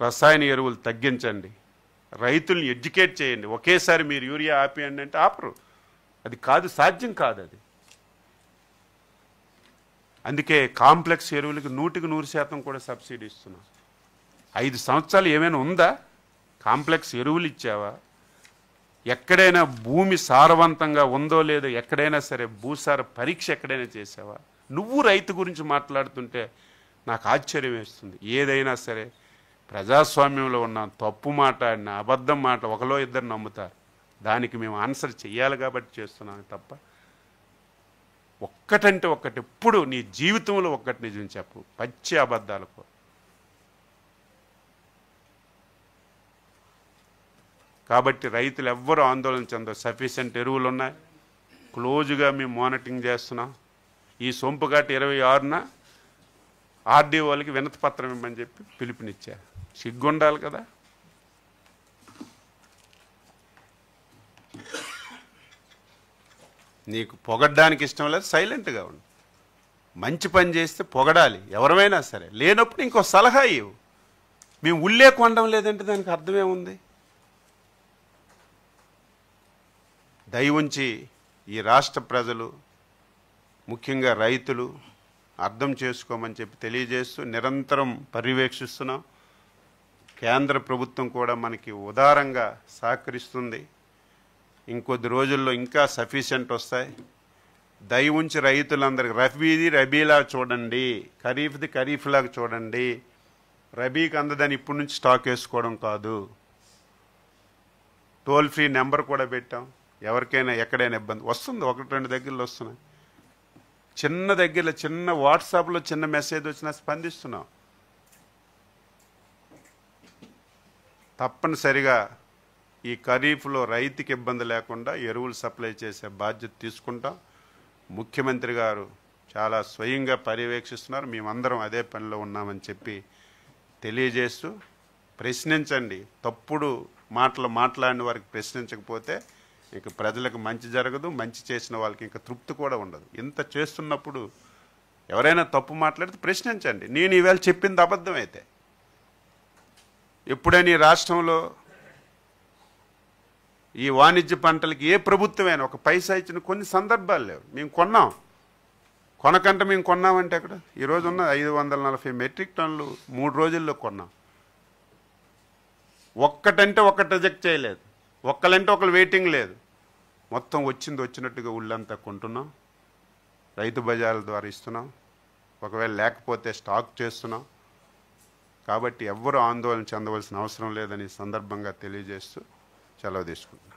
Speaker 1: రసాయన ఎరువులు తగ్గించండి, రైతుల్ని ఎడ్యుకేట్ చేయండి. ఒకేసారి మీరు యూరియా ఆపేయండి అంటే ఆపరు. అది కాదు, సాధ్యం కాదు అది. అందుకే కాంప్లెక్స్ ఎరువులకి 100% కూడా సబ్సిడీ ఇస్తున్నాం. 5 సంవత్సరాలు ఏమైనా ఉందా? కాంప్లెక్స్ ఎరువులు ఇచ్చావా? ఎక్కడైనా భూమి సారవంతంగా ఉందో లేదో ఎక్కడైనా సరే భూసార పరీక్ష ఎక్కడైనా చేసావా? నువ్వు రైతు గురించి మాట్లాడుతుంటే నాకు ఆశ్చర్యం వేస్తుంది. ఏదైనా సరే ప్రజాస్వామ్యంలో ఉన్న తప్పు మాట్లాడిన అబద్ధం మాట ఒకలో ఇద్దరు నమ్ముతారు. దానికి మేము ఆన్సర్ చెయ్యాలి కాబట్టి చేస్తున్నాం తప్ప ఒక్కటంటే ఒక్కటి ఎప్పుడు నీ జీవితంలో ఒక్కటి నిజం చెప్పు, పచ్చి అబద్ధాలకు. కాబట్టి రైతులు ఎవ్వరూ ఆందోళన చెందరు. సఫిషియెంట్ ఎరువులు ఉన్నాయి, క్లోజ్గా మేము మానిటరింగ్ చేస్తున్నాం. ఈ సొంపుఘాట్ 26న ఆర్డీఓ వాళ్ళకి వినతి పత్రం ఇవ్వమని చెప్పి పిలుపునిచ్చారు. సిగ్గుండాలి కదా. నీకు పొగడ్డానికి ఇష్టం లేదు, సైలెంట్గా ఉండు. మంచి పని చేస్తే పొగడాలి ఎవరైనా సరే. లేనప్పుడు ఇంకో సలహా ఇవ్వు. మేము ఉల్లే కొనడం లేదంటే దానికి అర్థమేముంది? దయ ఉంచి ఈ రాష్ట్ర ప్రజలు, ముఖ్యంగా రైతులు అర్థం చేసుకోమని చెప్పి తెలియజేస్తూ నిరంతరం పర్యవేక్షిస్తున్నాం. కేంద్ర ప్రభుత్వం కూడా మనకి ఉదారంగా సహకరిస్తుంది. ఇంకొద్ది రోజుల్లో ఇంకా సఫిషియెంట్ వస్తాయి. దయ ఉంచి రైతులందరికీ రబీది రబీలా చూడండి, ఖరీఫ్ది ఖరీఫ్లాగా చూడండి. రబీకి అందదని ఇప్పటి నుంచి స్టాక్ వేసుకోవడం కాదు. టోల్ ఫ్రీ నెంబర్ కూడా పెట్టాం. ఎవరికైనా ఎక్కడైనా ఇబ్బంది వస్తుంది, 1-2 దగ్గరలో వస్తున్నాయి. చిన్న దగ్గరలో చిన్న వాట్సాప్లో చిన్న మెసేజ్ వచ్చినా స్పందిస్తున్నాం. తప్పనిసరిగా ఈ ఖరీఫ్లో రైతుకి ఇబ్బంది లేకుండా ఎరువులు సప్లై చేసే బాధ్యత తీసుకుంటాం. ముఖ్యమంత్రి గారు చాలా స్వయంగా పర్యవేక్షిస్తున్నారు. మేమందరం అదే పనిలో ఉన్నామని చెప్పి తెలియజేస్తూ, ప్రశ్నించండి. తప్పుడు మాట్లాడిన వారికి ప్రశ్నించకపోతే ఇంక ప్రజలకు మంచి జరగదు. మంచి చేసిన వాళ్ళకి ఇంకా తృప్తి కూడా ఉండదు. ఇంత చేస్తున్నప్పుడు ఎవరైనా తప్పు మాట్లాడితే ప్రశ్నించండి. నేను ఈవేళ చెప్పింది అబద్ధం అయితే, ఎప్పుడైనా ఈ రాష్ట్రంలో ఈ వాణిజ్య పంటలకి ఏ ప్రభుత్వమైనా ఒక పైసా ఇచ్చిన కొన్ని సందర్భాలు లేవు. మేము కొన్నాం, కొనకంటే మేము కొన్నామంటే అక్కడ ఈరోజు ఉన్న 540 మెట్రిక్ టన్నులు 3 రోజుల్లో కొన్నాం. ఒక్కటంటే ఒక్కటి రిజెక్ట్ చేయలేదు, ఒక్కలంటే ఒకళ్ళు వెయిటింగ్ లేదు. మొత్తం వచ్చినట్టుగా ఉళ్ళంతా కొంటున్నాం. రైతు బజార్ల ద్వారా ఇస్తున్నాం. ఒకవేళ లేకపోతే స్టాక్ చేస్తున్నాం. కాబట్టి ఎవ్వరూ ఆందోళన చెందవలసిన అవసరం లేదని సందర్భంగా తెలియజేస్తూ సెలవు తీసుకుంటున్నాం.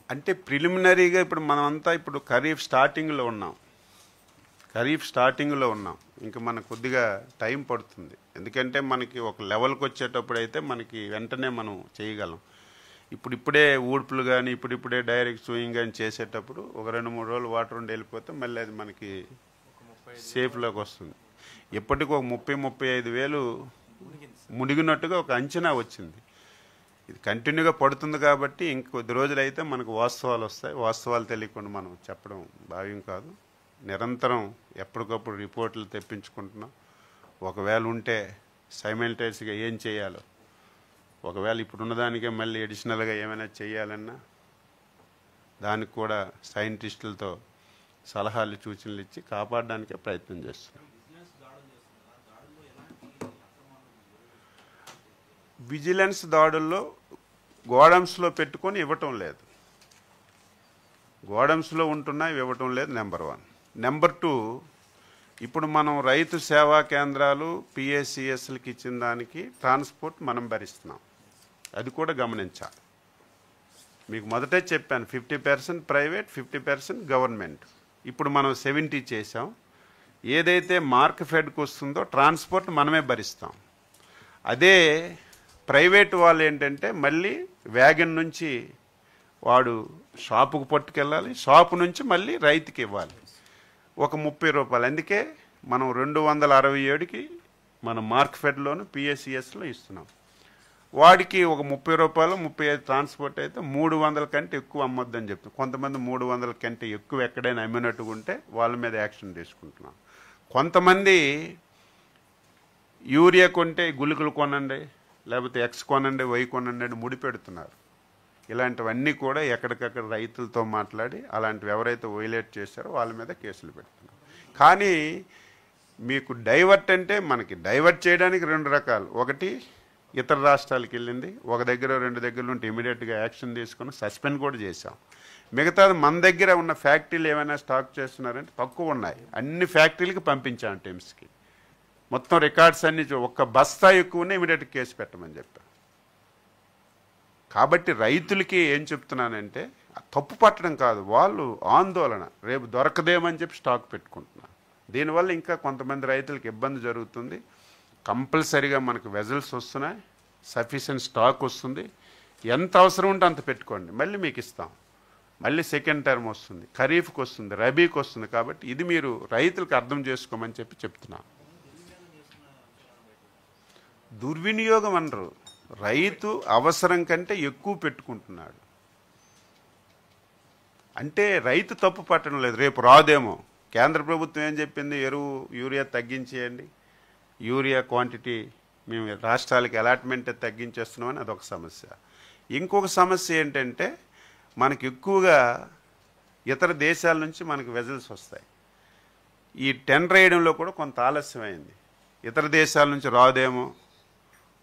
Speaker 1: అంటే ప్రిలిమినరీగా ఇప్పుడు మనమంతా ఇప్పుడు ఖరీఫ్ స్టార్టింగ్లో ఉన్నాం. ఇంకా మనకు కొద్దిగా టైం పడుతుంది. ఎందుకంటే మనకి ఒక లెవెల్కి వచ్చేటప్పుడు అయితే మనకి వెంటనే మనం చేయగలం. ఇప్పుడిప్పుడే ఊడ్పులు కానీ ఇప్పుడిప్పుడే డైరెక్ట్ సూయింగ్ కానీ చేసేటప్పుడు ఒక 2-3 రోజులు వాటర్ ఉండి వెళ్ళిపోతే మళ్ళీ అది మనకి సేఫ్లోకి వస్తుంది. ఇప్పటికి ఒక 30-35 వేలు మునిగినట్టుగా ఒక అంచనా వచ్చింది. ఇది కంటిన్యూగా పడుతుంది కాబట్టి ఇంకొద్ది రోజులు అయితే మనకు వాస్తవాలు వస్తాయి. వాస్తవాలు తెలియకుండా మనం చెప్పడం భావ్యం కాదు. నిరంతరం ఎప్పటికప్పుడు రిపోర్ట్లు తెప్పించుకుంటున్నాం. ఒకవేళ ఉంటే సైమల్టేనియస్గా ఏం చేయాలో, ఒకవేళ ఇప్పుడున్నదానికే మళ్ళీ అడిషనల్గా ఏమైనా చేయాలన్నా దానికి కూడా సైంటిస్టులతో సలహాలు సూచనలు ఇచ్చి కాపాడడానికే ప్రయత్నం చేస్తున్నాం. విజిలెన్స్ దాడుల్లో గోడమ్స్లో పెట్టుకొని ఇవ్వటం లేదు, గోడమ్స్లో ఉంటున్నా ఇవ్వటం లేదు. నెంబర్ 1. నెంబర్ 2, ఇప్పుడు మనం రైతు సేవా కేంద్రాలు పిఎస్సిఎస్లకి ఇచ్చిన దానికి ట్రాన్స్పోర్ట్ మనం భరిస్తున్నాం. అది కూడా గమనించాలి. మీకు మొదటే చెప్పాను, 50% ప్రైవేట్, 50% గవర్నమెంట్. ఇప్పుడు మనం 70 చేసాం. ఏదైతే మార్క్ ఫెడ్కి వస్తుందో ట్రాన్స్పోర్ట్ మనమే భరిస్తాం. అదే ప్రైవేట్ వాళ్ళు ఏంటంటే మళ్ళీ వ్యాగన్ నుంచి వాడు షాపుకు పట్టుకెళ్ళాలి, షాపు నుంచి మళ్ళీ రైతుకి ఇవ్వాలి ఒక 30 రూపాయలు. అందుకే మనం 267కి మన మార్క్ ఫెడ్లోను పిఎస్సిఎస్లో ఇస్తున్నాం. వాడికి ఒక 30 రూపాయలు 35 ట్రాన్స్పోర్ట్ అయితే 300 కంటే ఎక్కువ అమ్మొద్దని చెప్తాం. కొంతమంది 300 కంటే ఎక్కువ ఎక్కడైనా అమ్మినట్టుగా ఉంటే వాళ్ళ మీద యాక్షన్ తీసుకుంటున్నాం. కొంతమంది యూరియా కొంటే గుళికలు కొనండి, లేకపోతే ఎక్స్ కొనండి, వై కొనండి అని ముడిపెడుతున్నారు. ఇలాంటివన్నీ కూడా ఎక్కడికక్కడ రైతులతో మాట్లాడి అలాంటివి ఎవరైతే వైలేట్ చేశారో వాళ్ళ మీద కేసులు పెడుతున్నారు. కానీ మీకు డైవర్ట్ అంటే మనకి డైవర్ట్ చేయడానికి 2 రకాలు. ఒకటి ఇతర రాష్ట్రాలకు వెళ్ళింది, ఒక దగ్గర 2 దగ్గర ఉంటే ఇమీడియట్గా యాక్షన్ తీసుకుని సస్పెండ్ కూడా చేశాం. మిగతాది మన దగ్గర ఉన్న ఫ్యాక్టరీలు ఏమైనా స్టాక్ చేస్తున్నారంటే తక్కువ ఉన్నాయి, అన్ని ఫ్యాక్టరీలకు పంపించాం టీమ్స్కి. మొత్తం రికార్డ్స్ అన్ని ఒక్క బస్తా ఎక్కువ ఉన్నాయి, ఇమీడియట్ కేసు పెట్టమని చెప్పాం. కాబట్టి రైతులకి ఏం చెప్తున్నానంటే తప్పు పట్టడం కాదు, వాళ్ళు ఆందోళన రేపు దొరకదేమని చెప్పి స్టాక్ పెట్టుకుంటున్నారు. దీనివల్ల ఇంకా కొంతమంది రైతులకు ఇబ్బంది జరుగుతుంది. కంపల్సరీగా మనకు వెజల్స్ వస్తున్నాయి, సఫిషియెంట్ స్టాక్ వస్తుంది. ఎంత అవసరం ఉంటే అంత పెట్టుకోండి, మళ్ళీ మీకు ఇస్తాం. మళ్ళీ సెకండ్ టర్మ్ వస్తుంది, ఖరీఫ్కి వస్తుంది, రబీకి వస్తుంది. కాబట్టి ఇది మీరు రైతులకు అర్థం చేసుకోమని చెప్పి చెప్తున్నాను. దుర్వినియోగం అనరు, రైతు అవసరం కంటే ఎక్కువ పెట్టుకుంటున్నాడు అంటే రైతు తప్పు పట్టడం లేదు. రేపు రాదేమో. కేంద్ర ప్రభుత్వం ఏం చెప్పింది, యూరియా తగ్గించేయండి, యూరియా క్వాంటిటీ మేము రాష్ట్రాలకి అలాట్మెంట్ తగ్గించేస్తున్నామని అదొక సమస్య. ఇంకొక సమస్య ఏంటంటే మనకు ఎక్కువగా ఇతర దేశాల నుంచి మనకు వెజల్స్ వస్తాయి. ఈ టెండర్ వేయడంలో కూడా కొంత ఆలస్యమైంది. ఇతర దేశాల నుంచి రాదేమో,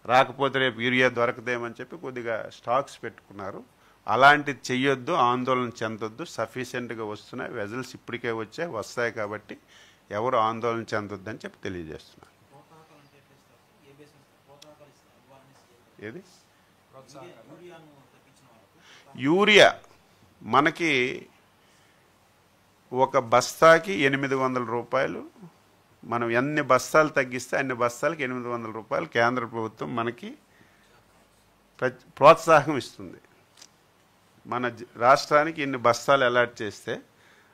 Speaker 1: రాకపోతే రేపు యూరియా దొరకదేమని చెప్పి కొద్దిగా స్టాక్స్ పెట్టుకున్నారు. అలాంటిది చెయ్యొద్దు, ఆందోళన చెందొద్దు. సఫిషియెంట్గా వస్తున్నాయి, వెజల్స్ ఇప్పటికే వస్తాయి. కాబట్టి ఎవరు ఆందోళన చెందొద్దని చెప్పి తెలియజేస్తున్నారు. ఏది యూరియా మనకి ఒక బస్తాకి 800 రూపాయలు. మనం ఎన్ని బస్తాలు తగ్గిస్తే అన్ని బస్తాలకి 800 రూపాయలు కేంద్ర ప్రభుత్వం మనకి ప్రోత్సాహం ఇస్తుంది. మన రాష్ట్రానికి ఇన్ని బస్తాలు అలాట్ చేస్తే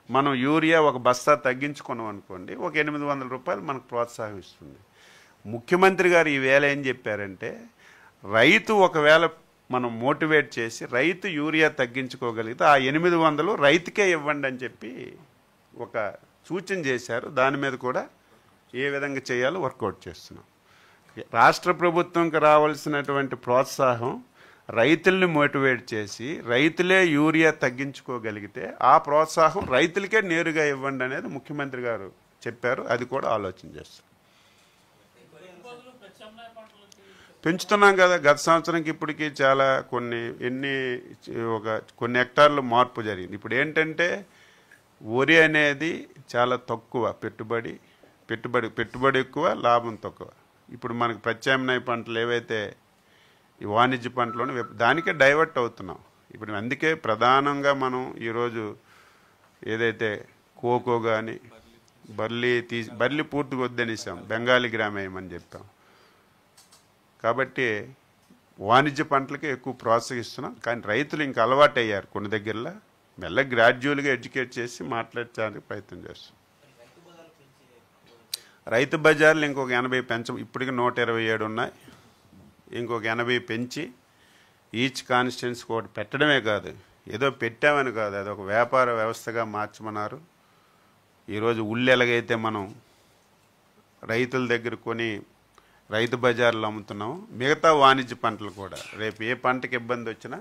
Speaker 1: మనం యూరియా ఒక బస్తా తగ్గించుకున్నాం అనుకోండి, ఒక 800 రూపాయలు మనకు ప్రోత్సాహం ఇస్తుంది. ముఖ్యమంత్రి గారు ఈవేళ ఏం చెప్పారంటే, రైతు ఒకవేళ మనం మోటివేట్ చేసి రైతు యూరియా తగ్గించుకోగలిగితే ఆ 800 రైతుకే ఇవ్వండి అని చెప్పి ఒక సూచన చేశారు. దాని మీద కూడా ఏ విధంగా చేయాలో వర్కౌట్ చేస్తున్నాం. రాష్ట్ర ప్రభుత్వంకి రావాల్సినటువంటి ప్రోత్సాహం రైతుల్ని మోటివేట్ చేసి రైతులే యూరియా తగ్గించుకోగలిగితే ఆ ప్రోత్సాహం రైతులకే నేరుగా ఇవ్వండి అనేది ముఖ్యమంత్రి గారు చెప్పారు. అది కూడా ఆలోచన చేస్తాం. పెంచుతున్నాం కదా. గత సంవత్సరంకి ఇప్పటికీ చాలా కొన్ని హెక్టార్లు మార్పు జరిగింది. ఇప్పుడు ఏంటంటే వరి అనేది చాలా తక్కువ పెట్టుబడి ఎక్కువ, లాభం తక్కువ. ఇప్పుడు మనకు ప్రత్యామ్నాయ పంటలు ఏవైతే ఈ వాణిజ్య పంటలోనే దానికే డైవర్ట్ అవుతున్నాం. ఇప్పుడు అందుకే ప్రధానంగా మనం ఈరోజు ఏదైతే కోకో కానీ బర్లీ పూర్తిగా వద్దనిసాం, బెంగాలీ గ్రామ్ వేయమని చెప్పాం. కాబట్టి వాణిజ్య పంటలకే ఎక్కువ ప్రోత్సహిస్తున్నాం. కానీ రైతులు ఇంకా అలవాటు అయ్యారు. కొన్ని దగ్గరలో మెల్లగా గ్రాడ్యువల్గా ఎడ్యుకేట్ చేసి మాట్లాడడానికి ప్రయత్నం చేస్తాం. రైతు బజార్లు ఇంకొక 80 పెంచం. ఇప్పటికి 127 ఉన్నాయి. ఇంకొక 80 పెంచి ఈచ్ కాన్స్టిట్యున్సీకి ఒకటి పెట్టడమే కాదు, ఏదో పెట్టామని కాదు, అదొక వ్యాపార వ్యవస్థగా మార్చమన్నారు. ఈరోజు ఉల్లి ఎలాగైతే మనం రైతుల దగ్గర కొని రైతు బజార్లో అమ్ముతున్నాము, మిగతా వాణిజ్య పంటలు కూడా రేపు ఏ పంటకి ఇబ్బంది వచ్చినా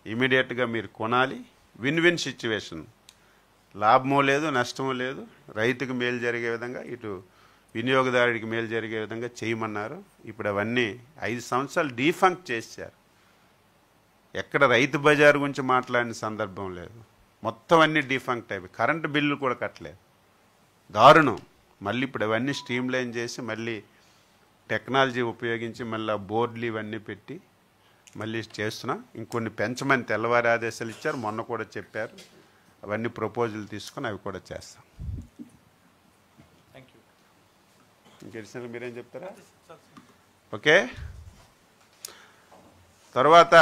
Speaker 1: ఇమీడియట్గా మీరు కొనాలి. విన్ విన్ సిచ్యువేషన్, లాభమో లేదు నష్టమో లేదు, రైతుకు మేలు జరిగే విధంగా ఇటు వినియోగదారుడికి మేలు జరిగే విధంగా చేయమన్నారు. ఇప్పుడు అవన్నీ 5 సంవత్సరాలు డీఫంక్ట్ చేశారు. ఎక్కడ రైతు బజారు గురించి మాట్లాడిన సందర్భం లేదు. మొత్తం అన్నీ డీఫంక్ట్ అయిపోయి కరెంటు బిల్లు కూడా కట్టలేదు. దారుణం. మళ్ళీ ఇప్పుడు అవన్నీ స్ట్రీమ్ లైన్ చేసి మళ్ళీ టెక్నాలజీ ఉపయోగించి మళ్ళీ బోర్డులు ఇవన్నీ పెట్టి మళ్ళీ చేస్తున్నాం. ఇంకొన్ని పెంచమని తెల్లవారి ఆదేశాలు ఇచ్చారు, మొన్న కూడా చెప్పారు. అవన్నీ ప్రపోజల్ తీసుకొని అవి కూడా చేస్తాం. ఇంకెడిషనల్ మీరేం చెప్తారా? ఓకే. తర్వాత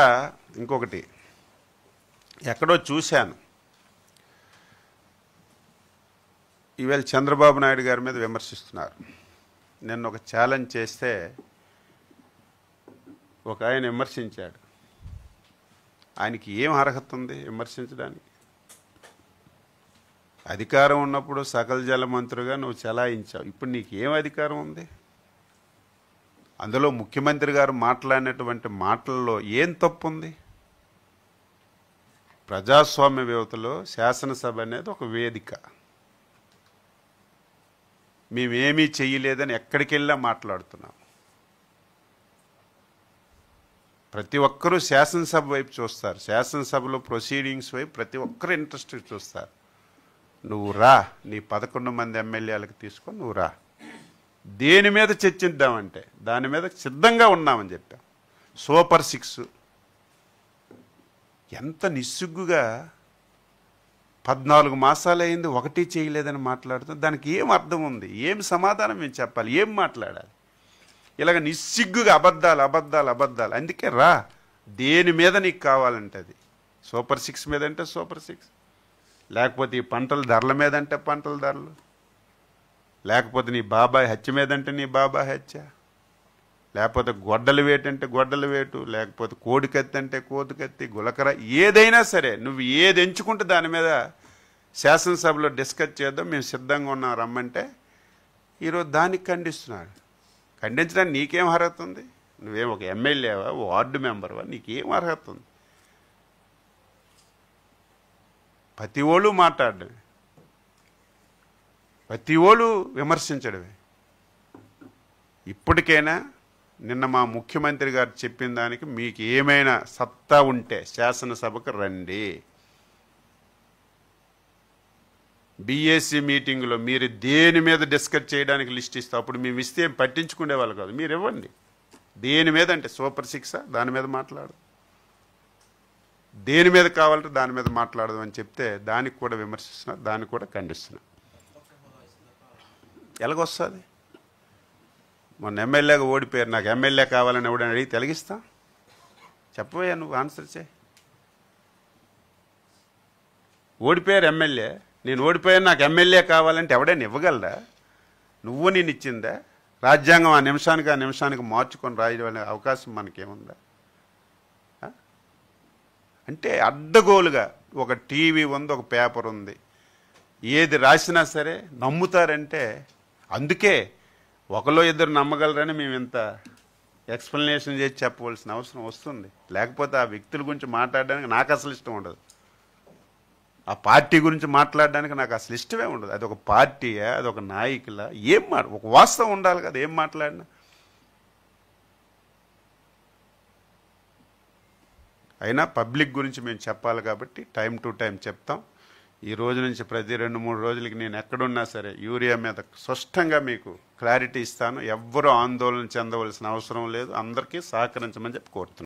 Speaker 1: ఇంకొకటి ఎక్కడో చూశాను, ఈవేళ చంద్రబాబు నాయుడు గారి మీద విమర్శిస్తున్నారు. నిన్న ఒక ఛాలెంజ్ చేస్తే ఒక ఆయన విమర్శించాడు. ఆయనకి ఏం అర్హత ఉంది విమర్శించడానికి? అధికారం ఉన్నప్పుడు సకల జల మంత్రిగా నువ్వు చెలాయించావు. ఇప్పుడు నీకు ఏం అధికారం ఉంది? అందులో ముఖ్యమంత్రి గారు మాట్లాడినటువంటి మాటల్లో ఏం తప్పు ఉంది? ప్రజాస్వామ్య వ్యవస్థలో శాసనసభ అనేది ఒక వేదిక. మేమేమీ చెయ్యలేదని ఎక్కడికి వెళ్ళా మాట్లాడుతున్నాం. ప్రతి ఒక్కరూ శాసనసభ వైపు చూస్తారు. శాసనసభలో ప్రొసీడింగ్స్ వైపు ప్రతి ఒక్కరూ ఇంట్రెస్ట్ చూస్తారు. నువ్వు రా, నీ 11 మంది ఎమ్మెల్యేలకు తీసుకొని నువ్వు రా. దేని మీద చర్చిద్దామంటే దాని మీద సిద్ధంగా ఉన్నామని చెప్పాం. సూపర్ 6 ఎంత నిస్సిగ్గుగా 14 మాసాలు అయింది, ఒకటి చేయలేదని మాట్లాడుతాం. దానికి ఏం అర్థం ఉంది? ఏం సమాధానం మేము చెప్పాలి? ఏం మాట్లాడాలి? ఇలాగ నిస్సిగ్గుగా అబద్ధాలు అబద్ధాలు అబద్ధాలు. అందుకే రా, దేని మీద నీకు కావాలంటే అది. సూపర్ 6 మీద అంటే సూపర్ 6, లేకపోతే ఈ పంటల ధరల మీద అంటే పంటల ధరలు, లేకపోతే నీ బాబాయ్ హత్య మీద అంటే నీ బాబాయ్ హత్య, లేకపోతే గొడ్డల వేటు అంటే గొడ్డల వేటు, లేకపోతే కోడికత్తి అంటే కోడికత్తి, గులకర, ఏదైనా సరే నువ్వు ఏది ఎంచుకుంటే దాని మీద శాసనసభలో డిస్కస్ చేద్దాం, మేము సిద్ధంగా ఉన్నాం రమ్మంటే ఈరోజు దానికి ఖండిస్తున్నాడు. ఖండించడానికి నీకేం అర్హత ఉంది? నువ్వేం ఒక ఎమ్మెల్యేవా, వార్డు మెంబర్వా? నీకేం అర్హత ఉంది? ప్రతి ఓళ్ళు మాట్లాడడమే, ప్రతి ఓళ్ళు విమర్శించడమే. ఇప్పటికైనా నిన్న మా ముఖ్యమంత్రి గారు చెప్పిన దానికి మీకు ఏమైనా సత్తా ఉంటే శాసనసభకు రండి. బీఏసీ మీటింగ్లో మీరు దేని మీద డిస్కస్ చేయడానికి లిస్ట్ ఇస్తే అప్పుడు మేము ఇస్తే ఏం పట్టించుకునే వాళ్ళు కాదు. మీరు ఇవ్వండి. దేని మీద అంటే సూపర్ 6 దాని మీద మాట్లాడు, దేని మీద కావాలంటే దాని మీద మాట్లాడదు అని చెప్తే దానికి కూడా విమర్శిస్తున్నారు, దానికి కూడా ఖండిస్తున్నారు. ఎలాగొస్తుంది? మొన్న ఎమ్మెల్యేగా ఓడిపోయారు, నాకు ఎమ్మెల్యే కావాలని ఎవడని అడిగి తెలిగిస్తా? చెప్పబోయా, నువ్వు ఆన్సర్ చేయి. ఓడిపోయారు ఎమ్మెల్యే, నేను ఓడిపోయాను, నాకు ఎమ్మెల్యే కావాలంటే ఎవడైనా ఇవ్వగలరా? నువ్వు నేను ఇచ్చిందా? రాజ్యాంగం ఆ నిమిషానికి మార్చుకొని రాయడం అవకాశం మనకేముందా? అంటే అడ్డగోలుగా ఒక టీవీ ఉంది, ఒక పేపర్ ఉంది, ఏది రాసినా సరే నమ్ముతారంటే అందుకే ఒకలో ఇద్దరు నమ్మగలరని మేము ఇంత ఎక్స్ప్లెనేషన్ చేసి చెప్పవలసిన అవసరం వస్తుంది. లేకపోతే ఆ వ్యక్తుల గురించి మాట్లాడడానికి నాకు అసలు ఇష్టం ఉండదు. ఆ పార్టీ గురించి మాట్లాడడానికి నాకు అసలు ఇష్టమే ఉండదు. అది ఒక పార్టీయా, అది ఒక నాయకులా, ఏం ఒక వాస్తవం ఉండాలి కదా ఏం మాట్లాడినా. అయినా పబ్లిక్ గురించి మేము చెప్పాలి కాబట్టి టైం టు టైం చెప్తాం. ఈ రోజు నుంచి ప్రతి 2-3 రోజులకి నేను ఎక్కడున్నా సరే యూరియా మీద స్పష్టంగా మీకు క్లారిటీ ఇస్తాను. ఎవ్వరూ ఆందోళన చెందవలసిన అవసరం లేదు. అందరికీ సహకరించమని చెప్పి కోరుతున్నాను.